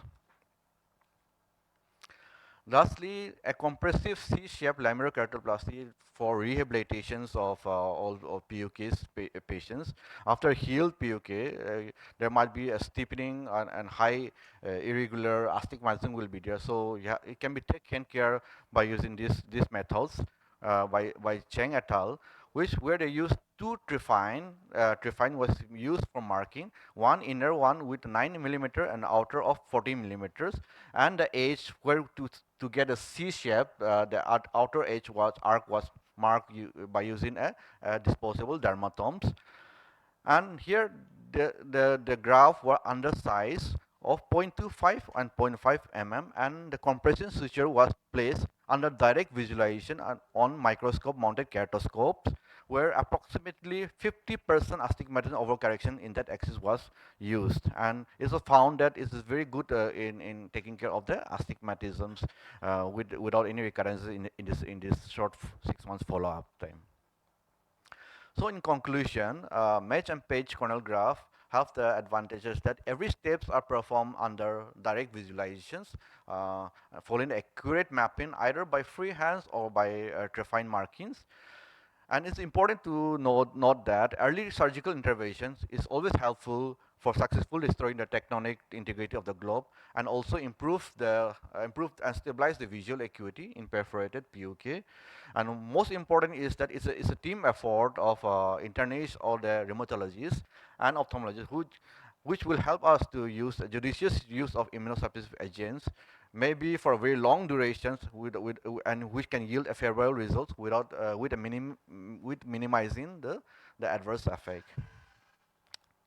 Lastly, a compressive C-shaped lamellar keratoplasty for rehabilitations of all of PUK's patients. After healed PUK, there might be a steepening and high irregular astigmatism will be there. So yeah, it can be taken care by using these methods by Cheng et al., where they used two trephine. Trephine was used for marking, one inner one with 9 millimeter and outer of 14 millimeters, and the edge where to get a C shape, the outer edge arc was marked by using a disposable dermatomes. And here the graph were undersized of 0.25 and 0.5 mm, and the compression suture was placed under direct visualization on microscope mounted keratoscopes, where approximately 50% astigmatism overcorrection in that axis was used, and it was found that it is very good in taking care of the astigmatisms without any recurrences in this short 6 months follow-up time. So in conclusion, match and page corneal graph have the advantages that every steps are performed under direct visualizations, following accurate mapping either by free hands or by trephine markings. And it's important to note that early surgical interventions is always helpful for successful restoring the tectonic integrity of the globe, and also improve and stabilize the visual acuity in perforated PUK. And most important is that it's a team effort of internists or the rheumatologists and ophthalmologists, which will help us to use a judicious use of immunosuppressive agents, maybe for very long durations, and which can yield a favorable results without with minimizing the adverse effect.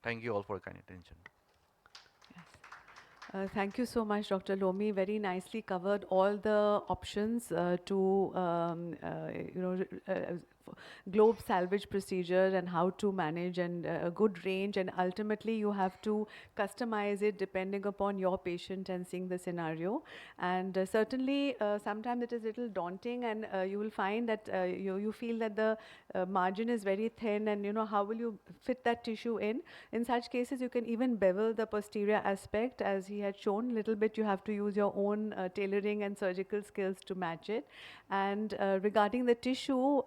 Thank you all for your kind attention. Thank you so much, Dr. Lomi. Very nicely covered all the options to, globe salvage procedure and how to manage, and a good range, and ultimately you have to customize it depending upon your patient and seeing the scenario. And certainly sometimes it is a little daunting, and you will find that you feel that the margin is very thin, and how will you fit that tissue in. In such cases, you can even bevel the posterior aspect, as he had shown. Little bit you have to use your own tailoring and surgical skills to match it. And regarding the tissue,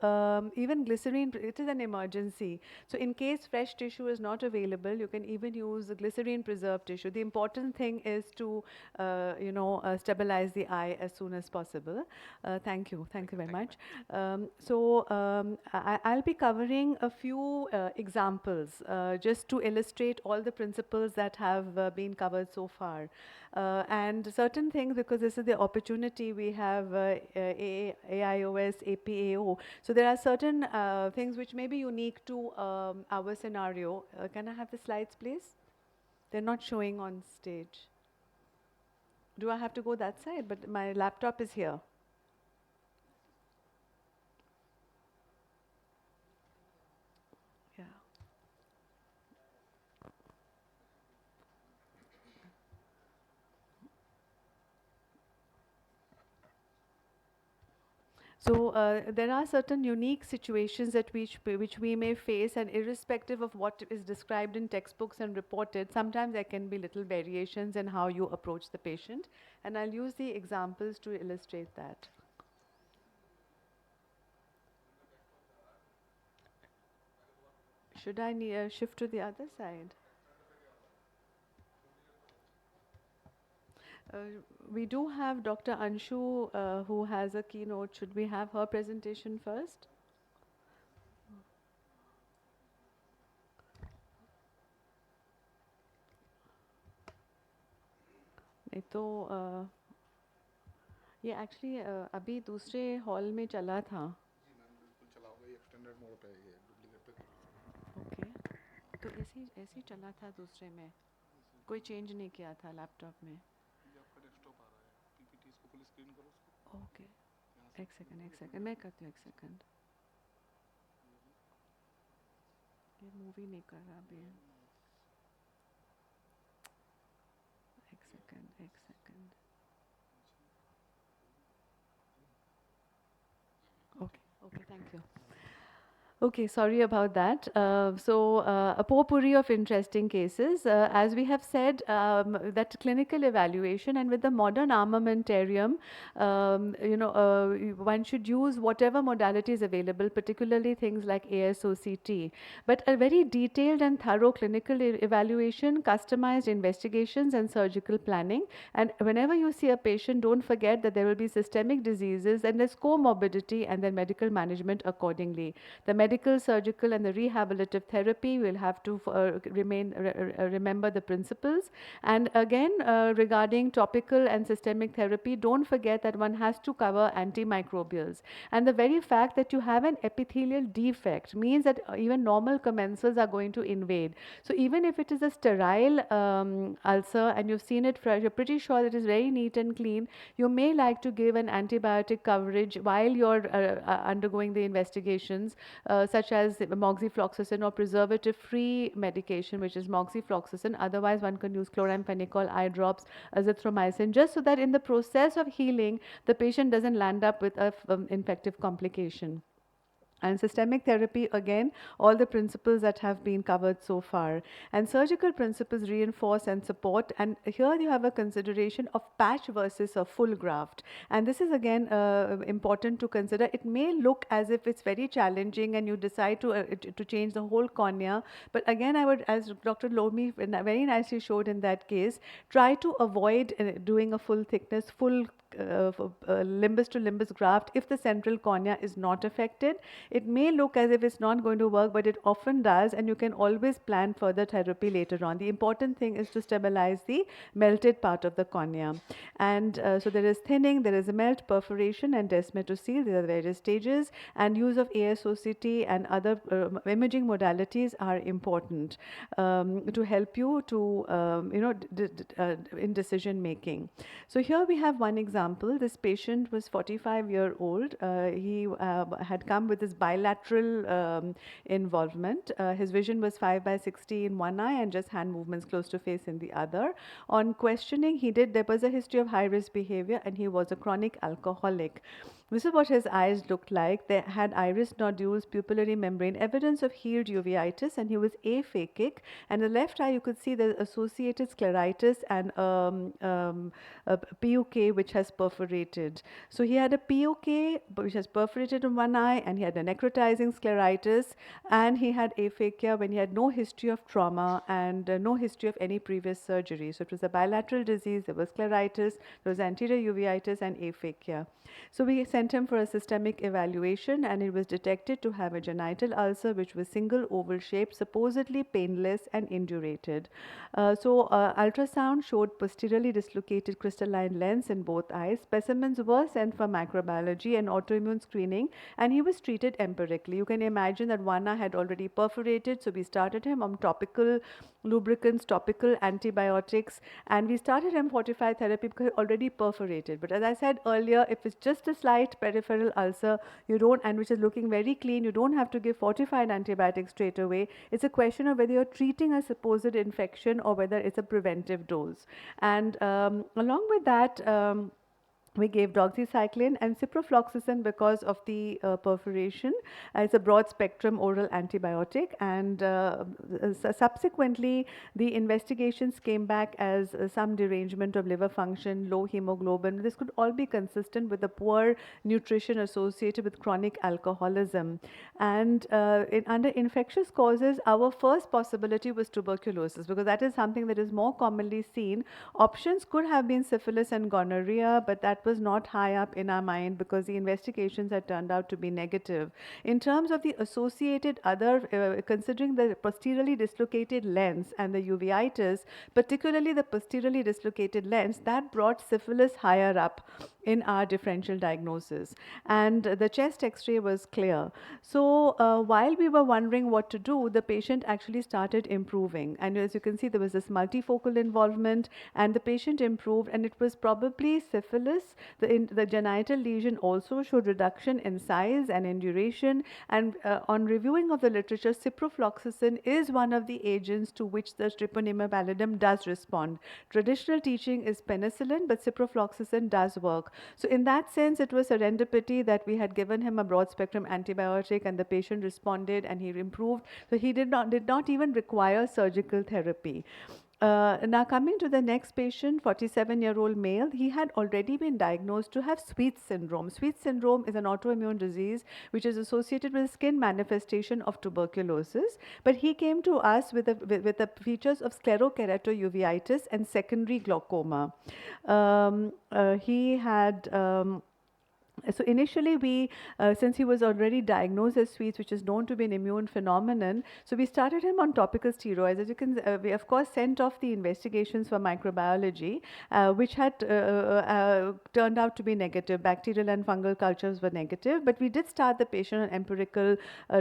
even glycerine, it is an emergency. So in case fresh tissue is not available, you can even use the glycerine preserved tissue. The important thing is to, stabilize the eye as soon as possible. Thank you. Thank you very much. I'll be covering a few examples just to illustrate all the principles that have been covered so far. And certain things, because this is the opportunity, we have AIOS, APAO. So there are certain things which may be unique to our scenario. Can I have the slides, please? They're not showing on stage. Do I have to go that side? But my laptop is here. Yeah. So there are certain unique situations that which we may face, and irrespective of what is described in textbooks and reported, sometimes there can be little variations in how you approach the patient. And I'll use the examples to illustrate that. Should I shift to the other side? We do have Dr. Anshu who has a keynote. Should we have her presentation first? नहीं तो ये actually अभी दूसरे hall में चला था. Okay, तो ऐसे ही चला था दूसरे में, कोई चेंज नहीं किया था लैपटॉप में. ओके, एक सेकंड मैं करती हूँ, एक सेकंड. ये मूवी नहीं कर रहा अभी. एक second. Okay, thank you. Okay, sorry about that. A potpourri of interesting cases. As we have said, that clinical evaluation, and with the modern armamentarium, one should use whatever modality is available, particularly things like ASOCT. But a very detailed and thorough clinical evaluation, customized investigations, and surgical planning. And whenever you see a patient, don't forget that there will be systemic diseases, and there's comorbidity, and then medical management accordingly. The medical, surgical, and the rehabilitative therapy will have to remember the principles. And again, regarding topical and systemic therapy, don't forget that one has to cover antimicrobials. And the very fact that you have an epithelial defect means that even normal commensals are going to invade. So even if it is a sterile ulcer and you've seen it fresh, you're pretty sure that it is very neat and clean, you may like to give an antibiotic coverage while you're undergoing the investigations, such as moxifloxacin or preservative-free medication, which is moxifloxacin. Otherwise, one can use chloramphenicol eye drops, azithromycin, just so that in the process of healing, the patient doesn't land up with a infective complication. And systemic therapy, again, all the principles that have been covered so far. And surgical principles reinforce and support. And here you have a consideration of patch versus a full graft. And this is again important to consider. It may look as if it's very challenging and you decide to change the whole cornea. But again, I would, as Dr. Lomi very nicely showed in that case, try to avoid doing a full thickness, full limbus to limbus graft if the central cornea is not affected. It may look as if it's not going to work, but it often does, and you can always plan further therapy later on. The important thing is to stabilize the melted part of the cornea. And so there is thinning, there is a melt, perforation, and desmetocele. There are various stages, and use of ASOCT and other imaging modalities are important to help you to, in decision making. So here we have one example. This patient was 45-year-old. He had come with this bilateral involvement. His vision was 5/60 in one eye and just hand movements close to face in the other. On questioning, there was a history of high-risk behavior, and he was a chronic alcoholic. This is what his eyes looked like. They had iris nodules, pupillary membrane, evidence of healed uveitis, and he was aphakic. And the left eye, you could see the associated scleritis and a PUK which has perforated. So he had a PUK which has perforated in one eye, and he had a necrotizing scleritis, and he had aphakia when he had no history of trauma and no history of any previous surgery. So it was a bilateral disease. There was scleritis, there was anterior uveitis, and aphakia. So we sent him for a systemic evaluation, and it was detected to have a genital ulcer which was single oval shaped, supposedly painless and indurated. Ultrasound showed posteriorly dislocated crystalline lens in both eyes. Specimens were sent for microbiology and autoimmune screening, and he was treated empirically. You can imagine that one eye had already perforated, so we started him on topical lubricants, topical antibiotics, and we started M45 therapy because it already perforated. But as I said earlier, if it's just a slight peripheral ulcer, and which is looking very clean, you don't have to give fortified antibiotics straight away. It's a question of whether you're treating a supposed infection or whether it's a preventive dose. And along with that, we gave doxycycline and ciprofloxacin because of the perforation. It's a broad spectrum oral antibiotic, and subsequently the investigations came back as some derangement of liver function, low hemoglobin. This could all be consistent with the poor nutrition associated with chronic alcoholism. And under infectious causes, our first possibility was tuberculosis, because that is something that is more commonly seen. Options could have been syphilis and gonorrhea, but that was not high up in our mind because the investigations had turned out to be negative. In terms of the associated other, considering the posteriorly dislocated lens and the uveitis, particularly the posteriorly dislocated lens, that brought syphilis higher up in our differential diagnosis. And the chest x-ray was clear. So while we were wondering what to do, the patient actually started improving. And as you can see, there was this multifocal involvement, and the patient improved, and it was probably syphilis. The genital lesion also showed reduction in size and in duration. And on reviewing of the literature, ciprofloxacin is one of the agents to which the Treponema pallidum does respond. Traditional teaching is penicillin, but ciprofloxacin does work. So in that sense, it was serendipity that we had given him a broad spectrum antibiotic, and the patient responded and he improved. So he did not even require surgical therapy. Now coming to the next patient, 47-year-old male, he had already been diagnosed to have Sweet syndrome. Sweet syndrome is an autoimmune disease which is associated with skin manifestation of tuberculosis. But he came to us with the features of sclerokeratouveitis and secondary glaucoma. He had so initially since he was already diagnosed as Sweets, which is known to be an immune phenomenon, so we started him on topical steroids. As you can, we of course sent off the investigations for microbiology, which had turned out to be negative. Bacterial and fungal cultures were negative, but we did start the patient on empirical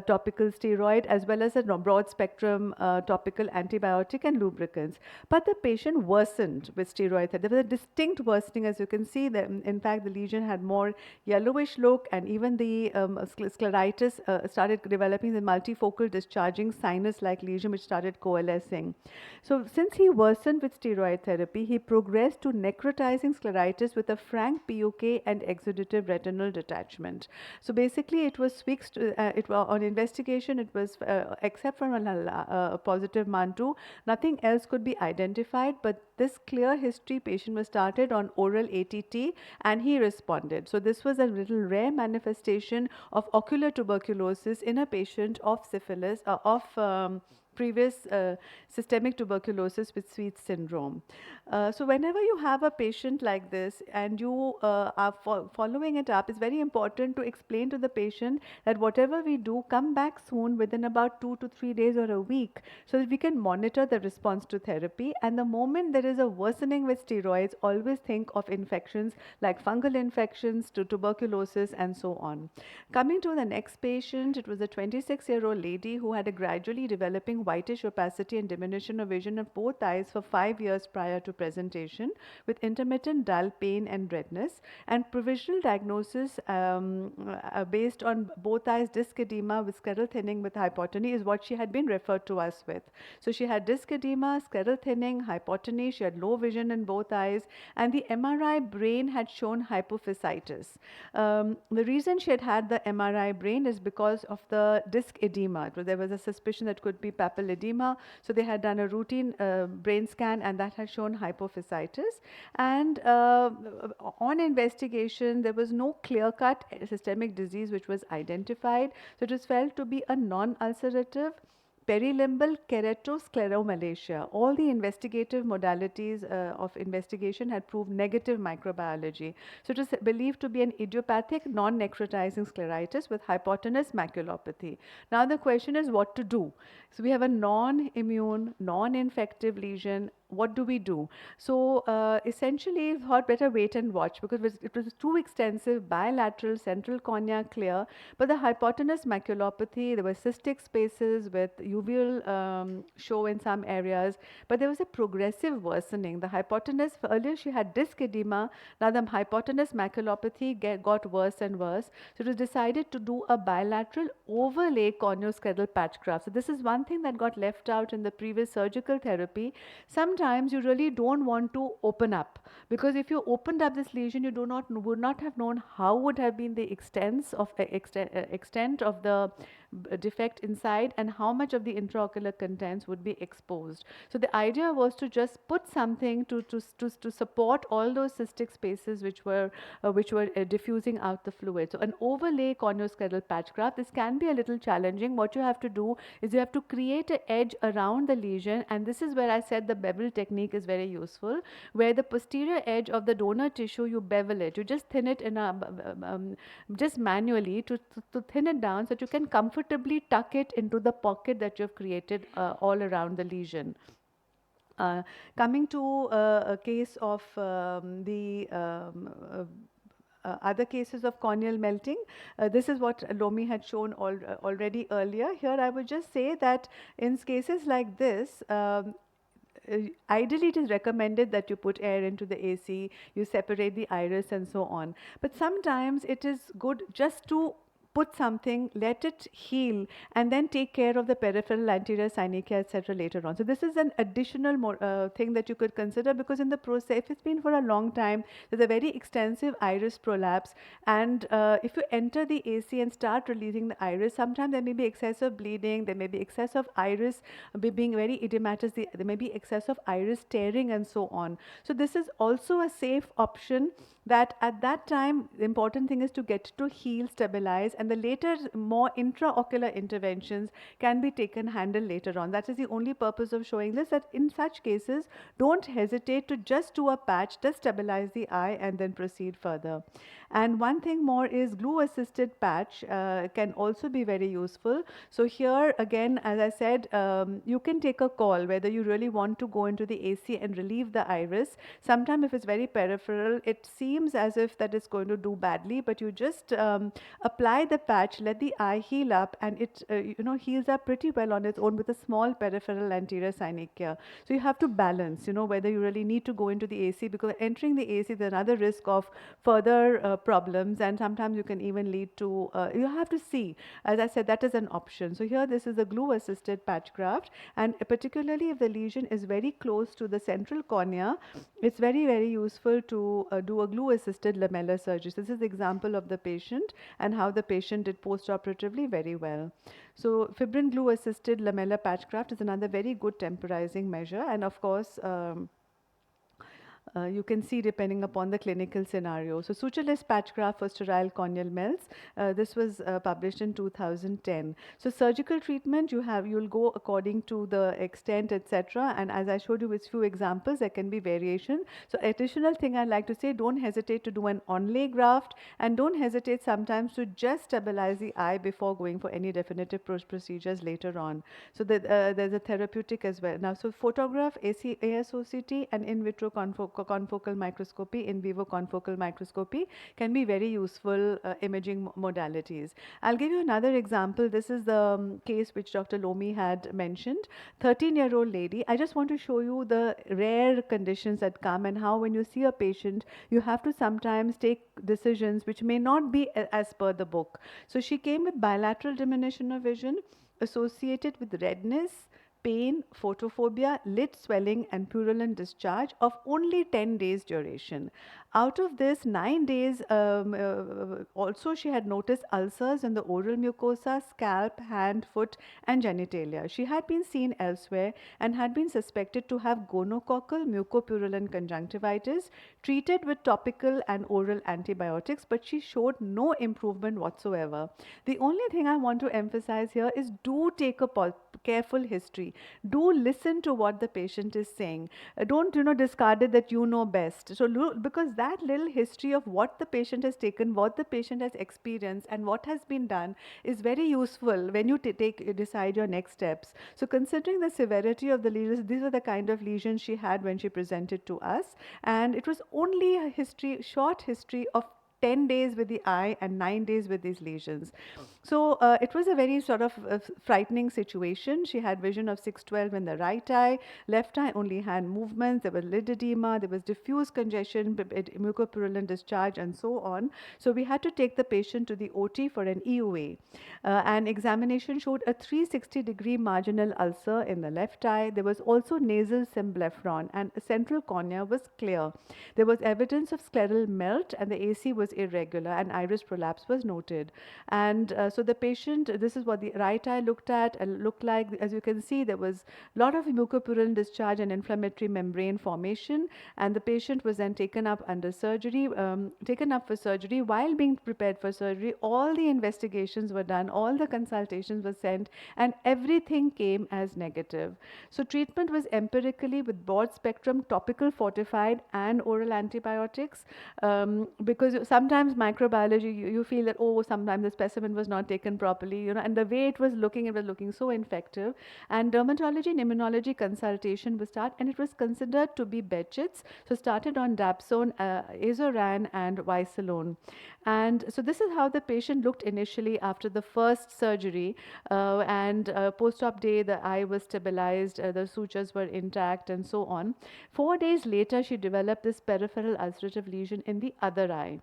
topical steroid as well as a broad spectrum topical antibiotic and lubricants. But the patient worsened with steroid. There was a distinct worsening, as you can see. In fact, the lesion had more yellowish look, and even the scleritis started developing the multifocal discharging sinus-like lesion which started coalescing. So since he worsened with steroid therapy, he progressed to necrotizing scleritis with a frank PUK and exudative retinal detachment. So basically it was fixed, on investigation it was, except for a positive MAN2, nothing else could be identified, but this clear history patient was started on oral ATT and he responded. So this was a little rare manifestation of ocular tuberculosis in a patient of syphilis, previous systemic tuberculosis with Sweet syndrome. So whenever you have a patient like this and you are following it up, it's very important to explain to the patient that whatever we do, come back soon within about 2 to 3 days or a week so that we can monitor the response to therapy. And the moment there is a worsening with steroids, always think of infections like fungal infections to tuberculosis and so on. Coming to the next patient, it was a 26-year-old lady who had a gradually developing whitish opacity and diminution of vision of both eyes for 5 years prior to presentation with intermittent dull pain and redness, and provisional diagnosis based on both eyes disc edema with scleral thinning with hypotony is what she had been referred to us with. So she had disc edema, scleral thinning, hypotony, she had low vision in both eyes, and the MRI brain had shown hypophysitis. The reason she had had the MRI brain is because of the disc edema. There was a suspicion that could be papilledema, so they had done a routine brain scan and that had shown hypophysitis. And on investigation, there was no clear-cut systemic disease which was identified, so it was felt to be a non-ulcerative perilimbal keratoscleromalacia. All the investigative modalities of investigation had proved negative microbiology. So it was believed to be an idiopathic non-necrotizing scleritis with hypotenuse maculopathy. Now the question is what to do. So we have a non-immune, non-infective lesion. What do we do? So essentially, thought better wait and watch because it was too extensive, bilateral, central cornea clear, but the hypotenuse maculopathy, there were cystic spaces with uveal show in some areas, but there was a progressive worsening. The hypotenuse, earlier she had disc edema, now the hypotenuse maculopathy got worse and worse. So it was decided to do a bilateral overlay corneoscleral patch graft. So this is one thing that got left out in the previous surgical therapy. Sometimes you really don't want to open up, because if you opened up this lesion, you would not have known how would have been the extent of the defect inside and how much of the intraocular contents would be exposed. So the idea was to just put something to support all those cystic spaces which were diffusing out the fluid. So an overlay corneoscleral patch graft, this can be a little challenging. What you have to do is you have to create an edge around the lesion, and this is where I said the bevel technique is very useful, where the posterior edge of the donor tissue, you bevel it, you just thin it in just manually to thin it down so that you can comfortably tuck it into the pocket that you have created all around the lesion. Coming to a case of other cases of corneal melting, this is what Lomi had shown already earlier. Here I would just say that in cases like this, ideally it is recommended that you put air into the AC, you separate the iris and so on. But sometimes it is good just to put something, let it heal, and then take care of the peripheral anterior synechia, etc. later on. So this is an additional thing that you could consider, because in the process, if it's been for a long time, there's a very extensive iris prolapse, and if you enter the AC and start releasing the iris, sometimes there may be excessive bleeding, there may be excess of iris being very edematous, there may be excess of iris tearing and so on. So this is also a safe option, that at that time the important thing is to get to heal, stabilize, and the later more intraocular interventions can be handled later on. That is the only purpose of showing this, that in such cases don't hesitate to just do a patch, just stabilize the eye and then proceed further. And one thing more is glue assisted patch can also be very useful. So here again, as I said, you can take a call whether you really want to go into the AC and relieve the iris. Sometimes if it's very peripheral, it seems as if that is going to do badly, but you just apply the the patch, let the eye heal up, and it heals up pretty well on its own with a small peripheral anterior synechia. So you have to balance, whether you really need to go into the AC, because entering the AC, there's another risk of further problems, and sometimes you can even lead to, you have to see, as I said, that is an option. So here this is a glue assisted patch graft, and particularly if the lesion is very close to the central cornea, it's very, very useful to do a glue assisted lamellar surgery. So this is the example of the patient and how the patient did post-operatively very well. So fibrin glue assisted lamellar patch graft is another very good temporizing measure, and of course you can see depending upon the clinical scenario. So sutureless patch graft for sterile corneal melts. This was published in 2010. So surgical treatment, you'll go according to the extent, etc. And as I showed you with few examples, there can be variation. So additional thing I'd like to say, don't hesitate to do an onlay graft, and don't hesitate sometimes to just stabilize the eye before going for any definitive procedures later on. So there's a therapeutic as well. Now, so photograph, ASOCT, and in vitro confocal microscopy, in vivo confocal microscopy can be very useful imaging modalities. I'll give you another example. This is the case which Dr. Lomi had mentioned. 13-year-old lady. I just want to show you the rare conditions that come, and how when you see a patient, you have to sometimes take decisions which may not be as per the book. So she came with bilateral diminution of vision associated with redness, pain, photophobia, lid swelling, and purulent discharge of only 10 days duration. Out of this, 9 days, also she had noticed ulcers in the oral mucosa, scalp, hand, foot, and genitalia. She had been seen elsewhere and had been suspected to have gonococcal mucopurulent conjunctivitis, treated with topical and oral antibiotics, but she showed no improvement whatsoever. The only thing I want to emphasize here is, do take a careful history. Do listen to what the patient is saying. Don't discard it that you know best. So because that little history of what the patient has taken, what the patient has experienced, and what has been done is very useful when you decide your next steps. So considering the severity of the lesions, these were the kind of lesions she had when she presented to us, and it was only a short history of 10 days with the eye and 9 days with these lesions. So it was a very sort of frightening situation. She had vision of 612 in the right eye, left eye only hand movements, there was lid edema, there was diffuse congestion, mucopurulent discharge, and so on. So we had to take the patient to the OT for an EUA. An examination showed a 360-degree marginal ulcer in the left eye. There was also nasal symblephron, and a central cornea was clear. There was evidence of scleral melt, and the AC was irregular, and iris prolapse was noted. And so the patient, this is what the right eye looked like. As you can see, there was a lot of mucopurulent discharge and inflammatory membrane formation, and the patient was then taken up for surgery. While being prepared for surgery, all the investigations were done, all the consultations were sent, and everything came as negative. So treatment was empirically with broad spectrum topical fortified and oral antibiotics, because sometimes microbiology, you feel that, oh, sometimes the specimen was not taken properly, and the way it was looking so infective. And dermatology and immunology consultation was started, and it was considered to be Behçet's. So started on dapsone, azoran, and Visalone. And so this is how the patient looked initially after the first surgery, and post-op day, the eye was stabilized, the sutures were intact, and so on. 4 days later, she developed this peripheral ulcerative lesion in the other eye,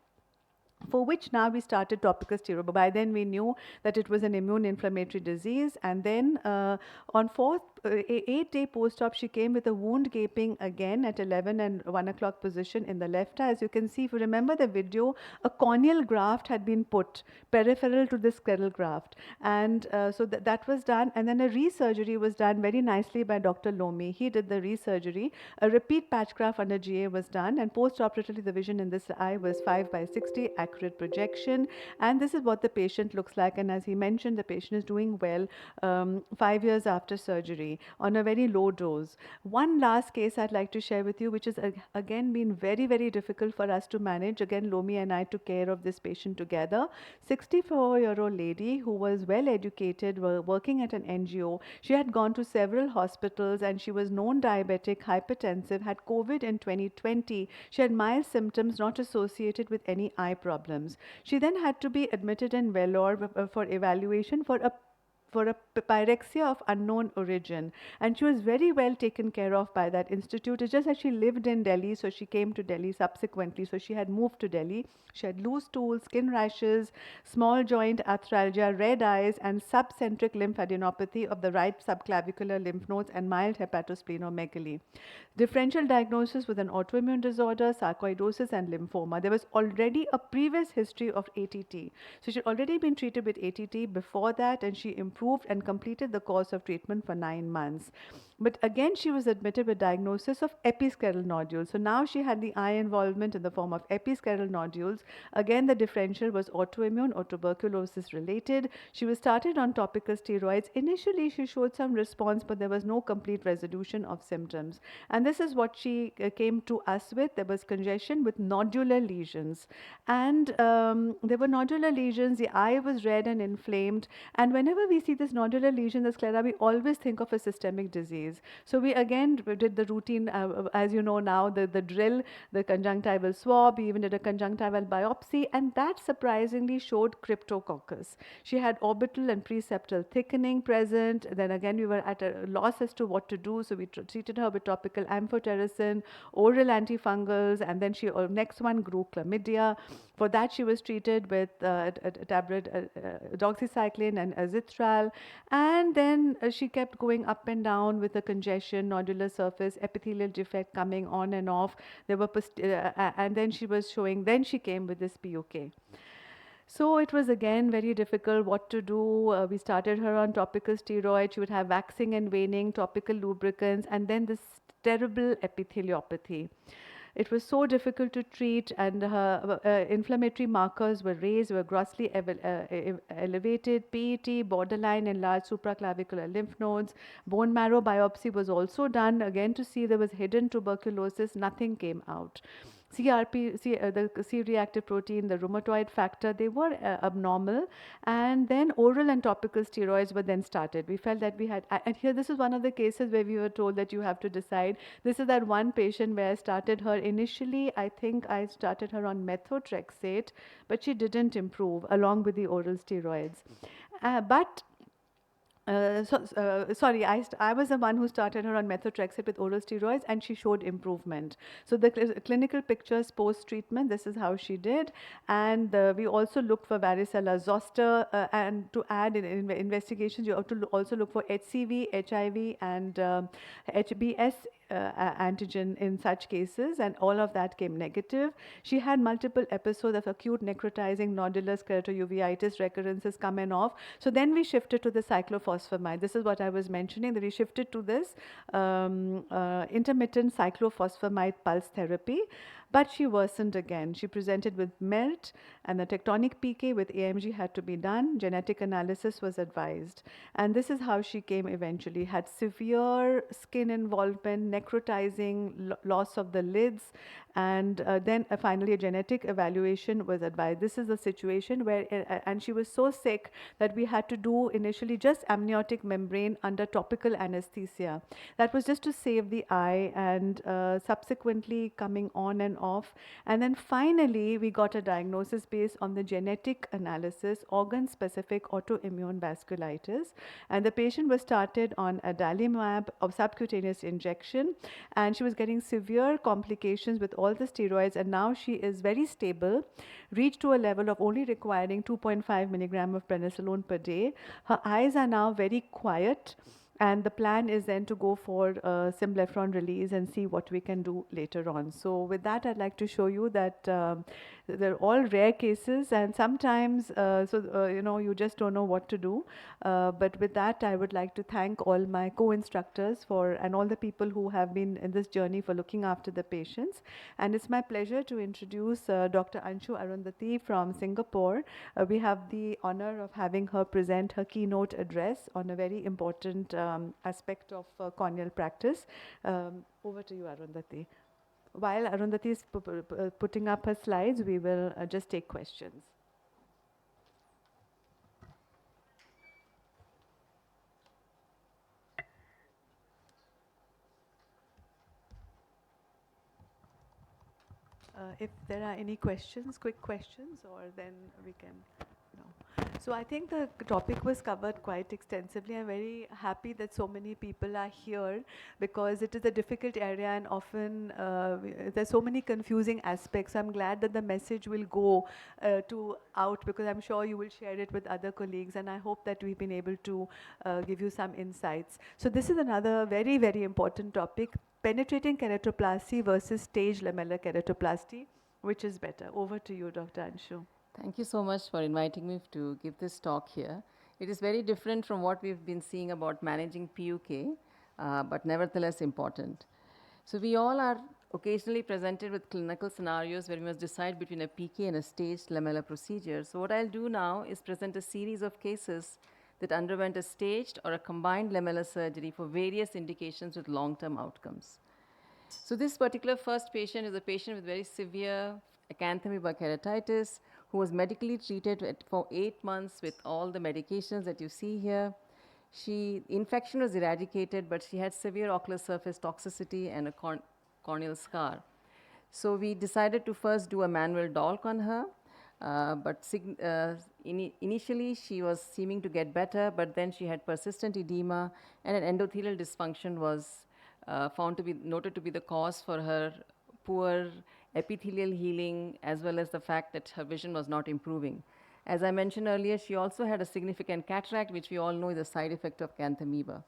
for which now we started topical steroid. But by then we knew that it was an immune inflammatory disease. And then on 8-day post-op, she came with a wound gaping again at 11 and 1 o'clock position in the left eye. As you can see, if you remember the video, a corneal graft had been put peripheral to the scleral graft. And so that was done. And then a resurgery was done very nicely by Dr. Lomi. He did the resurgery. A repeat patch graft under GA was done. And post-operatively, the vision in this eye was 5/60, accurate projection. And this is what the patient looks like. And as he mentioned, the patient is doing well 5 years after surgery. chronically on a very low dose. One last case I'd like to share with you, which has again been very, very difficult for us to manage. Again, Lomi and I took care of this patient together. 64-year-old lady who was well educated, working at an NGO. She had gone to several hospitals and she was known diabetic, hypertensive, had COVID in 2020. She had mild symptoms not associated with any eye problems. She then had to be admitted in Vellore for evaluation for a pyrexia of unknown origin, and she was very well taken care of by that institute. It's just that she lived in Delhi, so she came to Delhi subsequently. So she had moved to Delhi. She had loose stools, skin rashes, small joint arthralgia, red eyes, and subcentric lymphadenopathy of the right subclavicular lymph nodes and mild hepatosplenomegaly. Differential diagnosis with an autoimmune disorder, sarcoidosis, and lymphoma. There was already a previous history of ATT. So she had already been treated with ATT before that, and she improved and completed the course of treatment for 9 months. But again, she was admitted with diagnosis of episcleral nodules. So now she had the eye involvement in the form of episcleral nodules. Again, the differential was autoimmune or tuberculosis related. She was started on topical steroids. Initially, she showed some response, but there was no complete resolution of symptoms. And this is what she came to us with. There was congestion with nodular lesions. And there were nodular lesions. The eye was red and inflamed. And whenever we see this nodular lesion, the sclera, we always think of a systemic disease. So we again did the routine, as you know now, the drill, the conjunctival swab. We even did a conjunctival biopsy, and that surprisingly showed cryptococcus. She had orbital and preseptal thickening present. Then again, we were at a loss as to what to do, so we treated her with topical amphotericin, oral antifungals, and then she next one grew chlamydia. For that, she was treated with a tablet, doxycycline and azithral, and then she kept going up and down with a congestion, nodular surface, epithelial defect coming on and off. There were and then she was showing. Then she came with this PUK. So it was again very difficult what to do. We started her on topical steroids. She would have waxing and waning, topical lubricants, and then this terrible epitheliopathy. It was so difficult to treat, and her inflammatory markers were raised, were grossly elevated, PET, borderline enlarged supraclavicular lymph nodes. Bone marrow biopsy was also done, again to see there was hidden tuberculosis. Nothing came out. The C-reactive protein, the rheumatoid factor, they were abnormal. And then oral and topical steroids were then started. We felt that we had, and here this is one of the cases where we were told that you have to decide. This is that one patient where I started her initially. I think I started her on methotrexate, but she didn't improve along with the oral steroids. Sorry, I was the one who started her on methotrexate with oral steroids, and she showed improvement. So the clinical pictures post-treatment, this is how she did. And we also looked for varicella zoster, and to add in investigations, you have to also look for HCV, HIV, and HBS antigen in such cases, and all of that came negative. She had multiple episodes of acute necrotizing nodular keratouveitis recurrences coming off. So then we shifted to the cyclophosphamide. This is what I was mentioning, that we shifted to this intermittent cyclophosphamide pulse therapy. But she worsened again. She presented with MELT, and the tectonic PK with AMG had to be done. Genetic analysis was advised. And this is how she came eventually. Had severe skin involvement, necrotizing, loss of the lids, and then finally a genetic evaluation was advised. This is a situation where, and she was so sick that we had to do initially just amniotic membrane under topical anesthesia. That was just to save the eye, and subsequently coming on and off. And then finally, we got a diagnosis based on the genetic analysis, organ-specific autoimmune vasculitis. And the patient was started on adalimumab of subcutaneous injection, and she was getting severe complications with all the steroids, and now she is very stable, reached to a level of only requiring 2.5 milligram of prednisolone per day. Her eyes are now very quiet. And the plan is then to go for symblepharon release and see what we can do later on. So with that, I'd like to show you that they're all rare cases, and sometimes, you know, you just don't know what to do. But with that, I would like to thank all my co-instructors and all the people who have been in this journey for looking after the patients. And it's my pleasure to introduce Dr. Anshu Arundhati from Singapore. We have the honor of having her present her keynote address on a very important aspect of corneal practice. Over to you, Arundhati. While Arundhati is putting up her slides, we will just take questions. If there are any questions, quick questions, or then we can, no. So I think the topic was covered quite extensively. I'm very happy that so many people are here because it is a difficult area and often there's so many confusing aspects. So I'm glad that the message will go out because I'm sure you will share it with other colleagues, and I hope that we've been able to give you some insights. So this is another very, very important topic: penetrating keratoplasty versus stage lamellar keratoplasty. Which is better? Over to you, Dr. Anshu. Thank you so much for inviting me to give this talk here. It is very different from what we've been seeing about managing PUK, but nevertheless important. So we all are occasionally presented with clinical scenarios where we must decide between a PK and a staged lamellar procedure. So what I'll do now is present a series of cases that underwent a staged or a combined lamellar surgery for various indications with long-term outcomes. So this particular first patient is a patient with very severe acanthamoeba keratitis who was medically treated for 8 months with all the medications that you see here. Infection was eradicated, but she had severe ocular surface toxicity and a corneal scar. So we decided to first do a manual DOLC on her, but initially she was seeming to get better, but then she had persistent edema and an endothelial dysfunction was noted to be the cause for her poor epithelial healing, as well as the fact that her vision was not improving. As I mentioned earlier, she also had a significant cataract, which we all know is a side effect of acanthamoeba.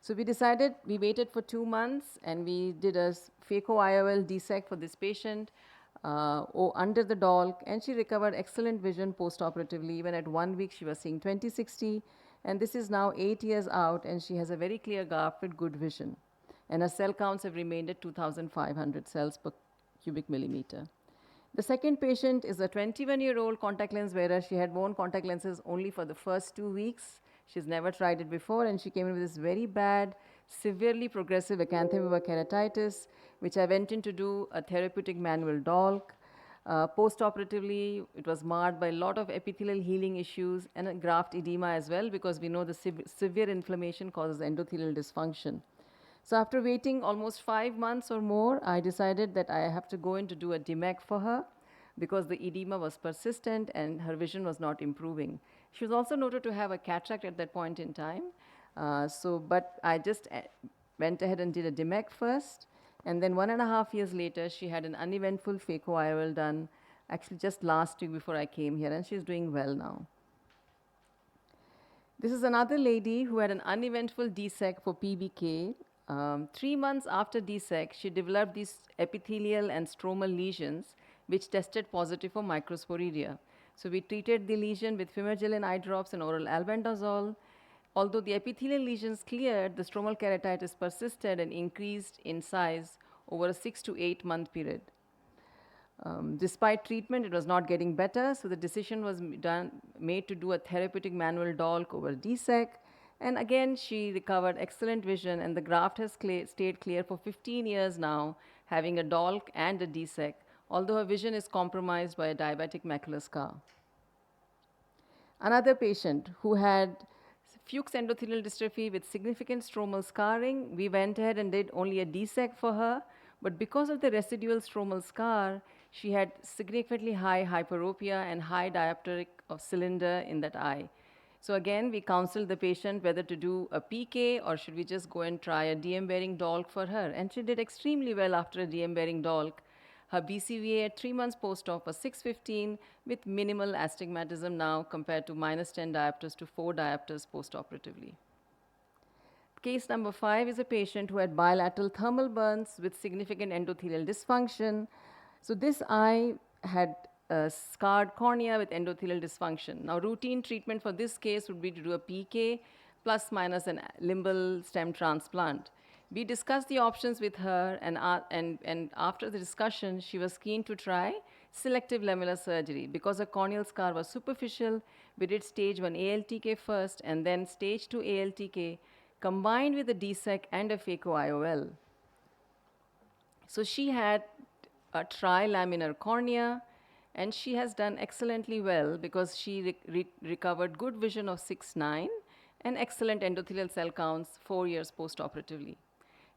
So we waited for 2 months and we did a phaco-IOL DSEC for this patient under the DOLC, and she recovered excellent vision post-operatively. Even at 1 week, she was seeing 20/60, and this is now 8 years out, and she has a very clear graft with good vision. And her cell counts have remained at 2,500 cells per cubic millimeter. The second patient is a 21-year-old contact lens wearer. She had worn contact lenses only for the first 2 weeks. She's never tried it before, and she came in with this very bad, severely progressive acanthamoeba keratitis, which I went in to do a therapeutic manual DOLC. Post-operatively, it was marred by a lot of epithelial healing issues and a graft edema as well, because we know the severe inflammation causes endothelial dysfunction. So after waiting almost 5 months or more, I decided that I have to go in to do a DMEC for her because the edema was persistent and her vision was not improving. She was also noted to have a cataract at that point in time. But I just went ahead and did a DMEC first. And then 1.5 years later, she had an uneventful phaco-IOL done, actually just last week before I came here, and she's doing well now. This is another lady who had an uneventful DSEC for PBK. 3 months after DSEC, she developed these epithelial and stromal lesions, which tested positive for microsporidea. So we treated the lesion with Fumagillin eye drops and oral albendazole. Although the epithelial lesions cleared, the stromal keratitis persisted and increased in size over a 6 to 8 month period. Despite treatment, it was not getting better, so the decision was made to do a therapeutic manual DOLC over DSEC. And again, she recovered excellent vision, and the graft has stayed clear for 15 years now, having a DOLC and a DSEC, although her vision is compromised by a diabetic macular scar. Another patient who had Fuchs endothelial dystrophy with significant stromal scarring, we went ahead and did only a DSEC for her, but because of the residual stromal scar, she had significantly high hyperopia and high diopteric of cylinder in that eye. So again, we counseled the patient whether to do a PK or should we just go and try a DM-bearing DOLC for her. And she did extremely well after a DM-bearing DOLC. Her BCVA at 3 months post-op was 615 with minimal astigmatism now compared to -10 diopters to 4 diopters post-operatively. Case number 5 is a patient who had bilateral thermal burns with significant endothelial dysfunction. So this eye had scarred cornea with endothelial dysfunction. Now, routine treatment for this case would be to do a PK plus minus an limbal stem transplant. We discussed the options with her, and after the discussion, she was keen to try selective lamellar surgery. Because her corneal scar was superficial, we did stage 1 ALTK first, and then stage 2 ALTK combined with a DSEC and a phaco-IOL. So she had a trilaminar cornea, and she has done excellently well because she recovered good vision of 6/9 and excellent endothelial cell counts 4 years postoperatively.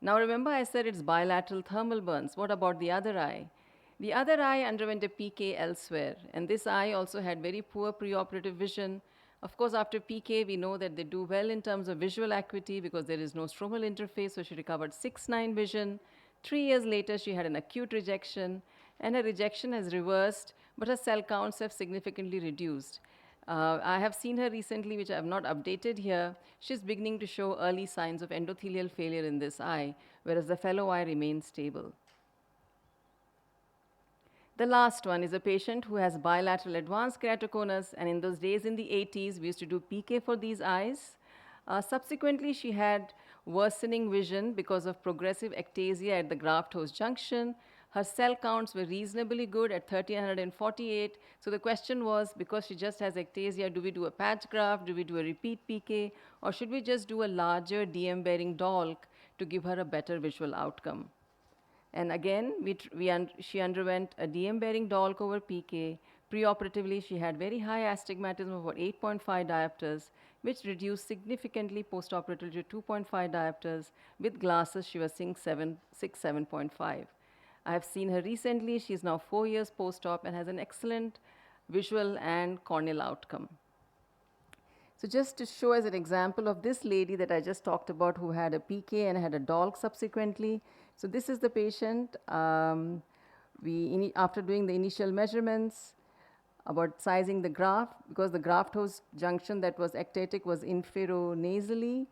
Now remember I said it's bilateral thermal burns. What about the other eye? The other eye underwent a PK elsewhere, and this eye also had very poor preoperative vision. Of course, after PK, we know that they do well in terms of visual acuity because there is no stromal interface, so she recovered 6/9 vision. 3 years later, she had an acute rejection, and her rejection has reversed, but her cell counts have significantly reduced. I have seen her recently, which I have not updated here. She's beginning to show early signs of endothelial failure in this eye, whereas the fellow eye remains stable. The last one is a patient who has bilateral advanced keratoconus, and in those days in the 80s, we used to do PK for these eyes. Subsequently, she had worsening vision because of progressive ectasia at the graft-host junction. Her cell counts were reasonably good at 1348. So the question was, because she just has ectasia, do we do a patch graft, do we do a repeat PK, or should we just do a larger DM-bearing DOLC to give her a better visual outcome? And again, she underwent a DM-bearing DOLC over PK. Preoperatively, she had very high astigmatism of about 8.5 diopters, which reduced significantly postoperatively to 2.5 diopters. With glasses, she was seeing 7.5. I have seen her recently. She's now 4 years post-op and has an excellent visual and corneal outcome. So just to show as an example of this lady that I just talked about who had a PK and had a DOLC subsequently. So this is the patient. After doing the initial measurements about sizing the graft, because the graft-host junction that was ectatic was inferotemporally,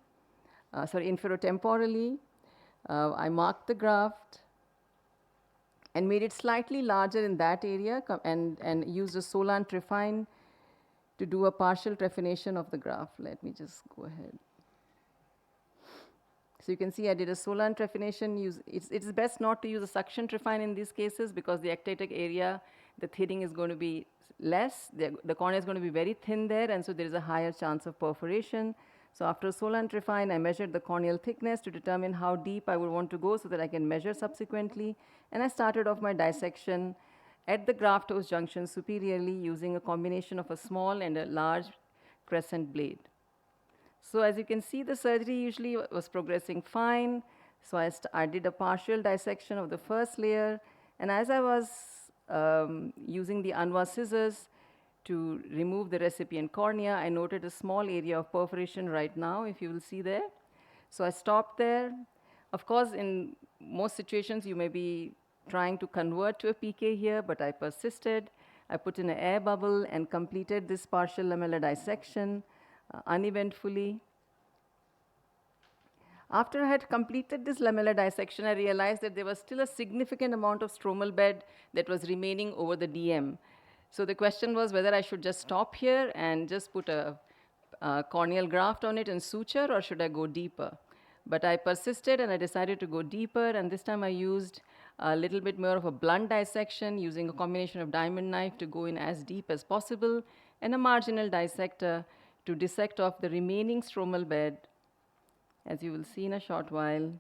I marked the graft and made it slightly larger in that area and used a Solan trephine to do a partial trephination of the graft. Let me just go ahead. So you can see I did a Solan trephination. It's best not to use a suction trephine in these cases because the ectatic area, the thinning is going to be less. The cornea is going to be very thin there, and so there is a higher chance of perforation. So after Solan trephine, I measured the corneal thickness to determine how deep I would want to go so that I can measure subsequently. And I started off my dissection at the graft-host junction superiorly using a combination of a small and a large crescent blade. So as you can see, the surgery usually was progressing fine. So I did a partial dissection of the first layer. And as I was using the ANWA scissors to remove the recipient cornea, I noted a small area of perforation right now, if you will see there. So I stopped there. Of course, in most situations, you may be trying to convert to a PK here, but I persisted. I put in an air bubble and completed this partial lamellar dissection uneventfully. After I had completed this lamellar dissection, I realized that there was still a significant amount of stromal bed that was remaining over the DM. So the question was whether I should just stop here and just put a corneal graft on it and suture, or should I go deeper? But I persisted and I decided to go deeper, and this time I used a little bit more of a blunt dissection using a combination of diamond knife to go in as deep as possible and a marginal dissector to dissect off the remaining stromal bed, as you will see in a short while.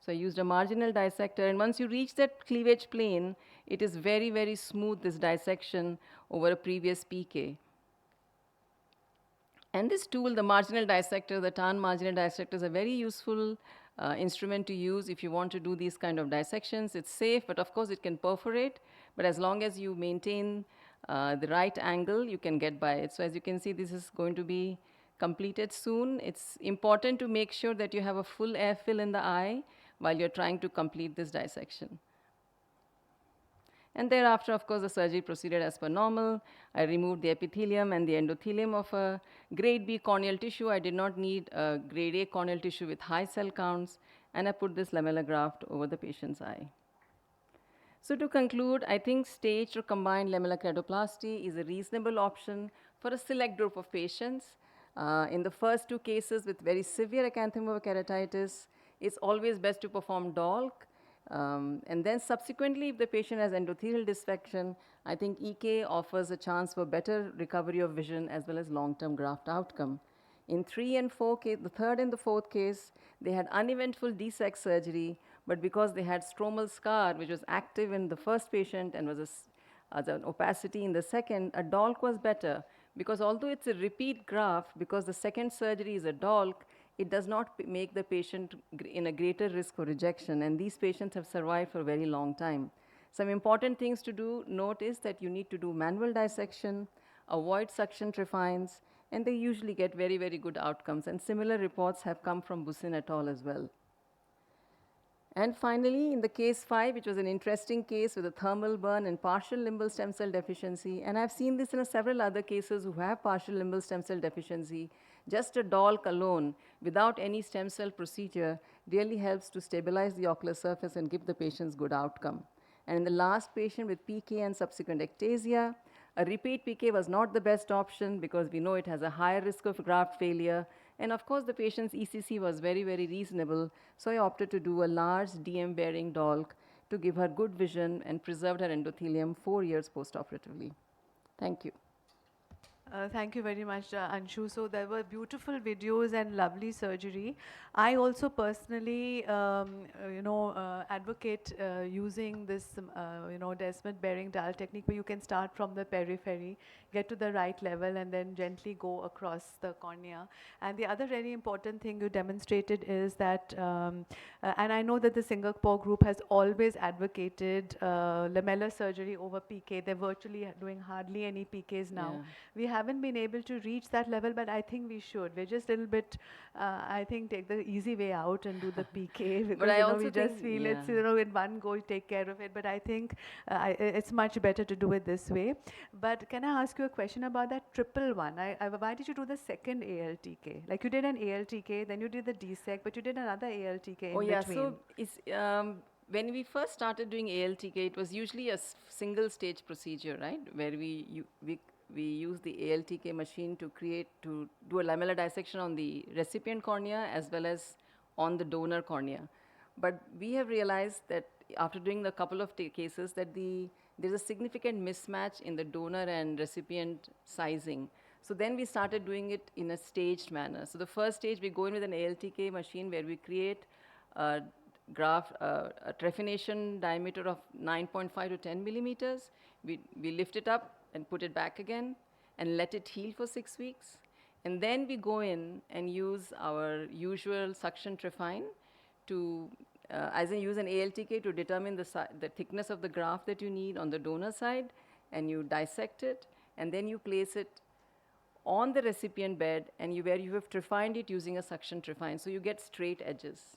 So I used a marginal dissector, and once you reach that cleavage plane, it is very, very smooth, this dissection over a previous PK. And this tool, the marginal dissector, the TAN marginal dissector, is a very useful instrument to use if you want to do these kind of dissections. It's safe, but of course it can perforate, but as long as you maintain the right angle, you can get by it. So as you can see, this is going to be completed soon. It's important to make sure that you have a full air fill in the eye while you're trying to complete this dissection. And thereafter, of course, the surgery proceeded as per normal. I removed the epithelium and the endothelium of a grade B corneal tissue. I did not need a grade A corneal tissue with high cell counts, and I put this lamellar graft over the patient's eye. So to conclude, I think staged or combined lamellar keratoplasty is a reasonable option for a select group of patients. In the first two cases with very severe acanthamoeba keratitis, it's always best to perform DOLC. And then subsequently, if the patient has endothelial dissection, I think EK offers a chance for better recovery of vision as well as long-term graft outcome. In 3 and 4 case, the third and the fourth case, they had uneventful desec surgery, but because they had stromal scar, which was active in the first patient and was as an opacity in the second, a DOLC was better. Because although it's a repeat graft, because the second surgery is a DOLC, it does not make the patient in a greater risk for rejection, and these patients have survived for a very long time. Some important things to note is that you need to do manual dissection, avoid suction trephines, and they usually get very, very good outcomes. And similar reports have come from Busin et al. As well. And finally, in the case 5, which was an interesting case with a thermal burn and partial limbal stem cell deficiency, and I've seen this in several other cases who have partial limbal stem cell deficiency, just a DOLC alone, without any stem cell procedure, really helps to stabilize the ocular surface and give the patients good outcome. And in the last patient with PK and subsequent ectasia, a repeat PK was not the best option because we know it has a higher risk of graft failure. And of course, the patient's ECC was very, very reasonable. So I opted to do a large DM-bearing DOLC to give her good vision and preserved her endothelium 4 years postoperatively. Thank you. Thank you very much, Anshu. So there were beautiful videos and lovely surgery. I also personally, advocate using this, Descemet bearing dial technique where you can start from the periphery, get to the right level, and then gently go across the cornea. And the other very important thing you demonstrated is that, and I know that the Singapore group has always advocated lamellar surgery over PK. They're virtually doing hardly any PKs now. Yeah. We haven't been able to reach that level, but I think we should. We're just a little bit, I think, take the easy way out and do the PK because I also we just think- feel it's, yeah. in one go, take care of it. But I think it's much better to do it this way. But can I ask you a question about that triple one? Why did you do the second ALTK? Like you did an ALTK, then you did the DSEC, but you did another ALTK in Oh, yeah. between. So it's, when we first started doing ALTK, it was usually a single stage procedure, right? Where we use the ALTK machine to do a lamellar dissection on the recipient cornea as well as on the donor cornea. But we have realized that after doing a couple of cases that there's a significant mismatch in the donor and recipient sizing. So then we started doing it in a staged manner. So the first stage, we go in with an ALTK machine where we create a trephination diameter of 9.5 to 10 millimeters. We lift it up and put it back again and let it heal for 6 weeks. And then we go in and use our usual suction trephine to, use an ALTK to determine the thickness of the graft that you need on the donor side, and you dissect it, and then you place it on the recipient bed, and where you have trephined it using a suction trephine, so you get straight edges.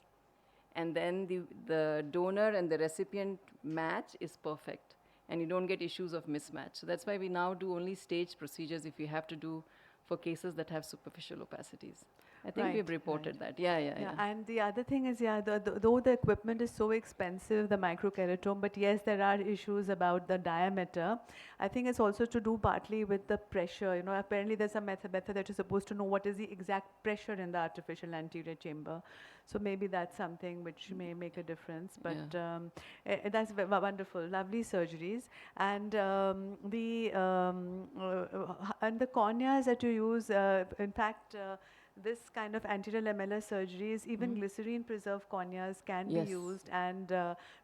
And then the donor and the recipient match is perfect, and you don't get issues of mismatch. So that's why we now do only staged procedures if you have to do for cases that have superficial opacities. I think we've reported that. Yeah. And the other thing is, though the equipment is so expensive, the microkeratome, but yes, there are issues about the diameter. I think it's also to do partly with the pressure. Apparently there's a method that you're supposed to know what is the exact pressure in the artificial anterior chamber. So maybe that's something which may make a difference. But that's wonderful, lovely surgeries. And the corneas that you use, in fact, this kind of anterior lamellar surgeries, even glycerine preserved corneas can be used. And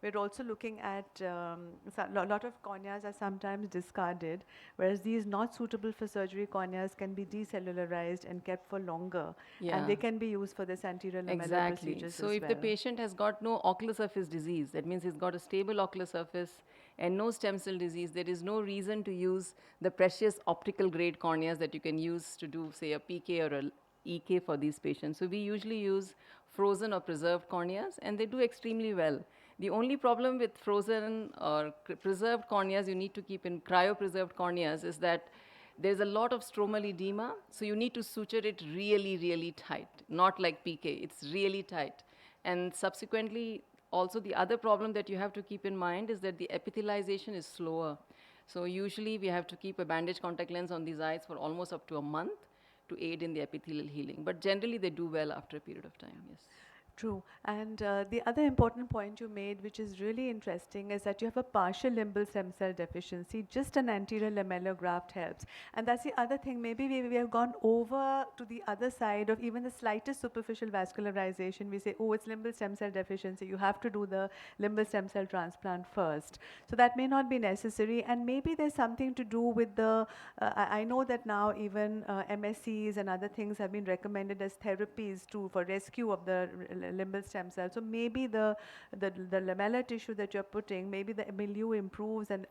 we're also looking at a lot of corneas are sometimes discarded, whereas these not suitable for surgery corneas can be decellularized and kept for longer. And they can be used for this anterior lamellar procedures So as if well. the patient has got no ocular surface disease, that means he's got a stable ocular surface and no stem cell disease, there is no reason to use the precious optical grade corneas that you can use to do, say, a PK or a EK for these patients. So we usually use frozen or preserved corneas, and they do extremely well. The only problem with frozen or preserved corneas you need to keep in cryopreserved corneas is that there's a lot of stromal edema, so you need to suture it really, really tight, not like PK. It's really tight. And subsequently, also the other problem that you have to keep in mind is that the epithelialization is slower. So usually we have to keep a bandage contact lens on these eyes for almost up to a month to aid in the epithelial healing. But generally they do well after a period of time, yes. True. And the other important point you made, which is really interesting, is that you have a partial limbal stem cell deficiency. Just an anterior lamellar graft helps. And that's the other thing. Maybe we have gone over to the other side of even the slightest superficial vascularization. We say, oh, it's limbal stem cell deficiency. You have to do the limbal stem cell transplant first. So that may not be necessary. And maybe there's something to do with the, I know that now even MSCs and other things have been recommended as therapies for rescue of the limbal stem cell. So maybe the lamellar tissue that you're putting, maybe the milieu improves, and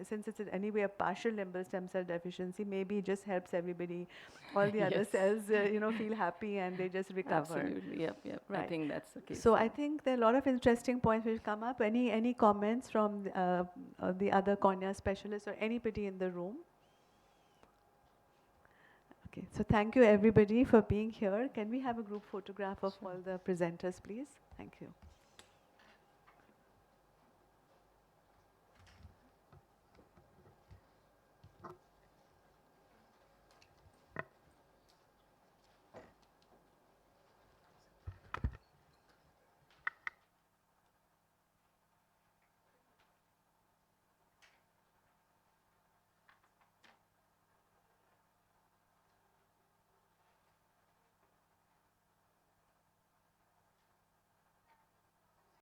since it's anyway a partial limbal stem cell deficiency, maybe it just helps everybody, all the other Yes. cells, feel happy and they just recover. Absolutely, yep, yep. I Right. think that's the case. So yeah. I think there are a lot of interesting points which come up. Any comments from the other cornea specialists or anybody in the room? Okay, so thank you everybody for being here. Can we have a group photograph of all the presenters, please? Thank you.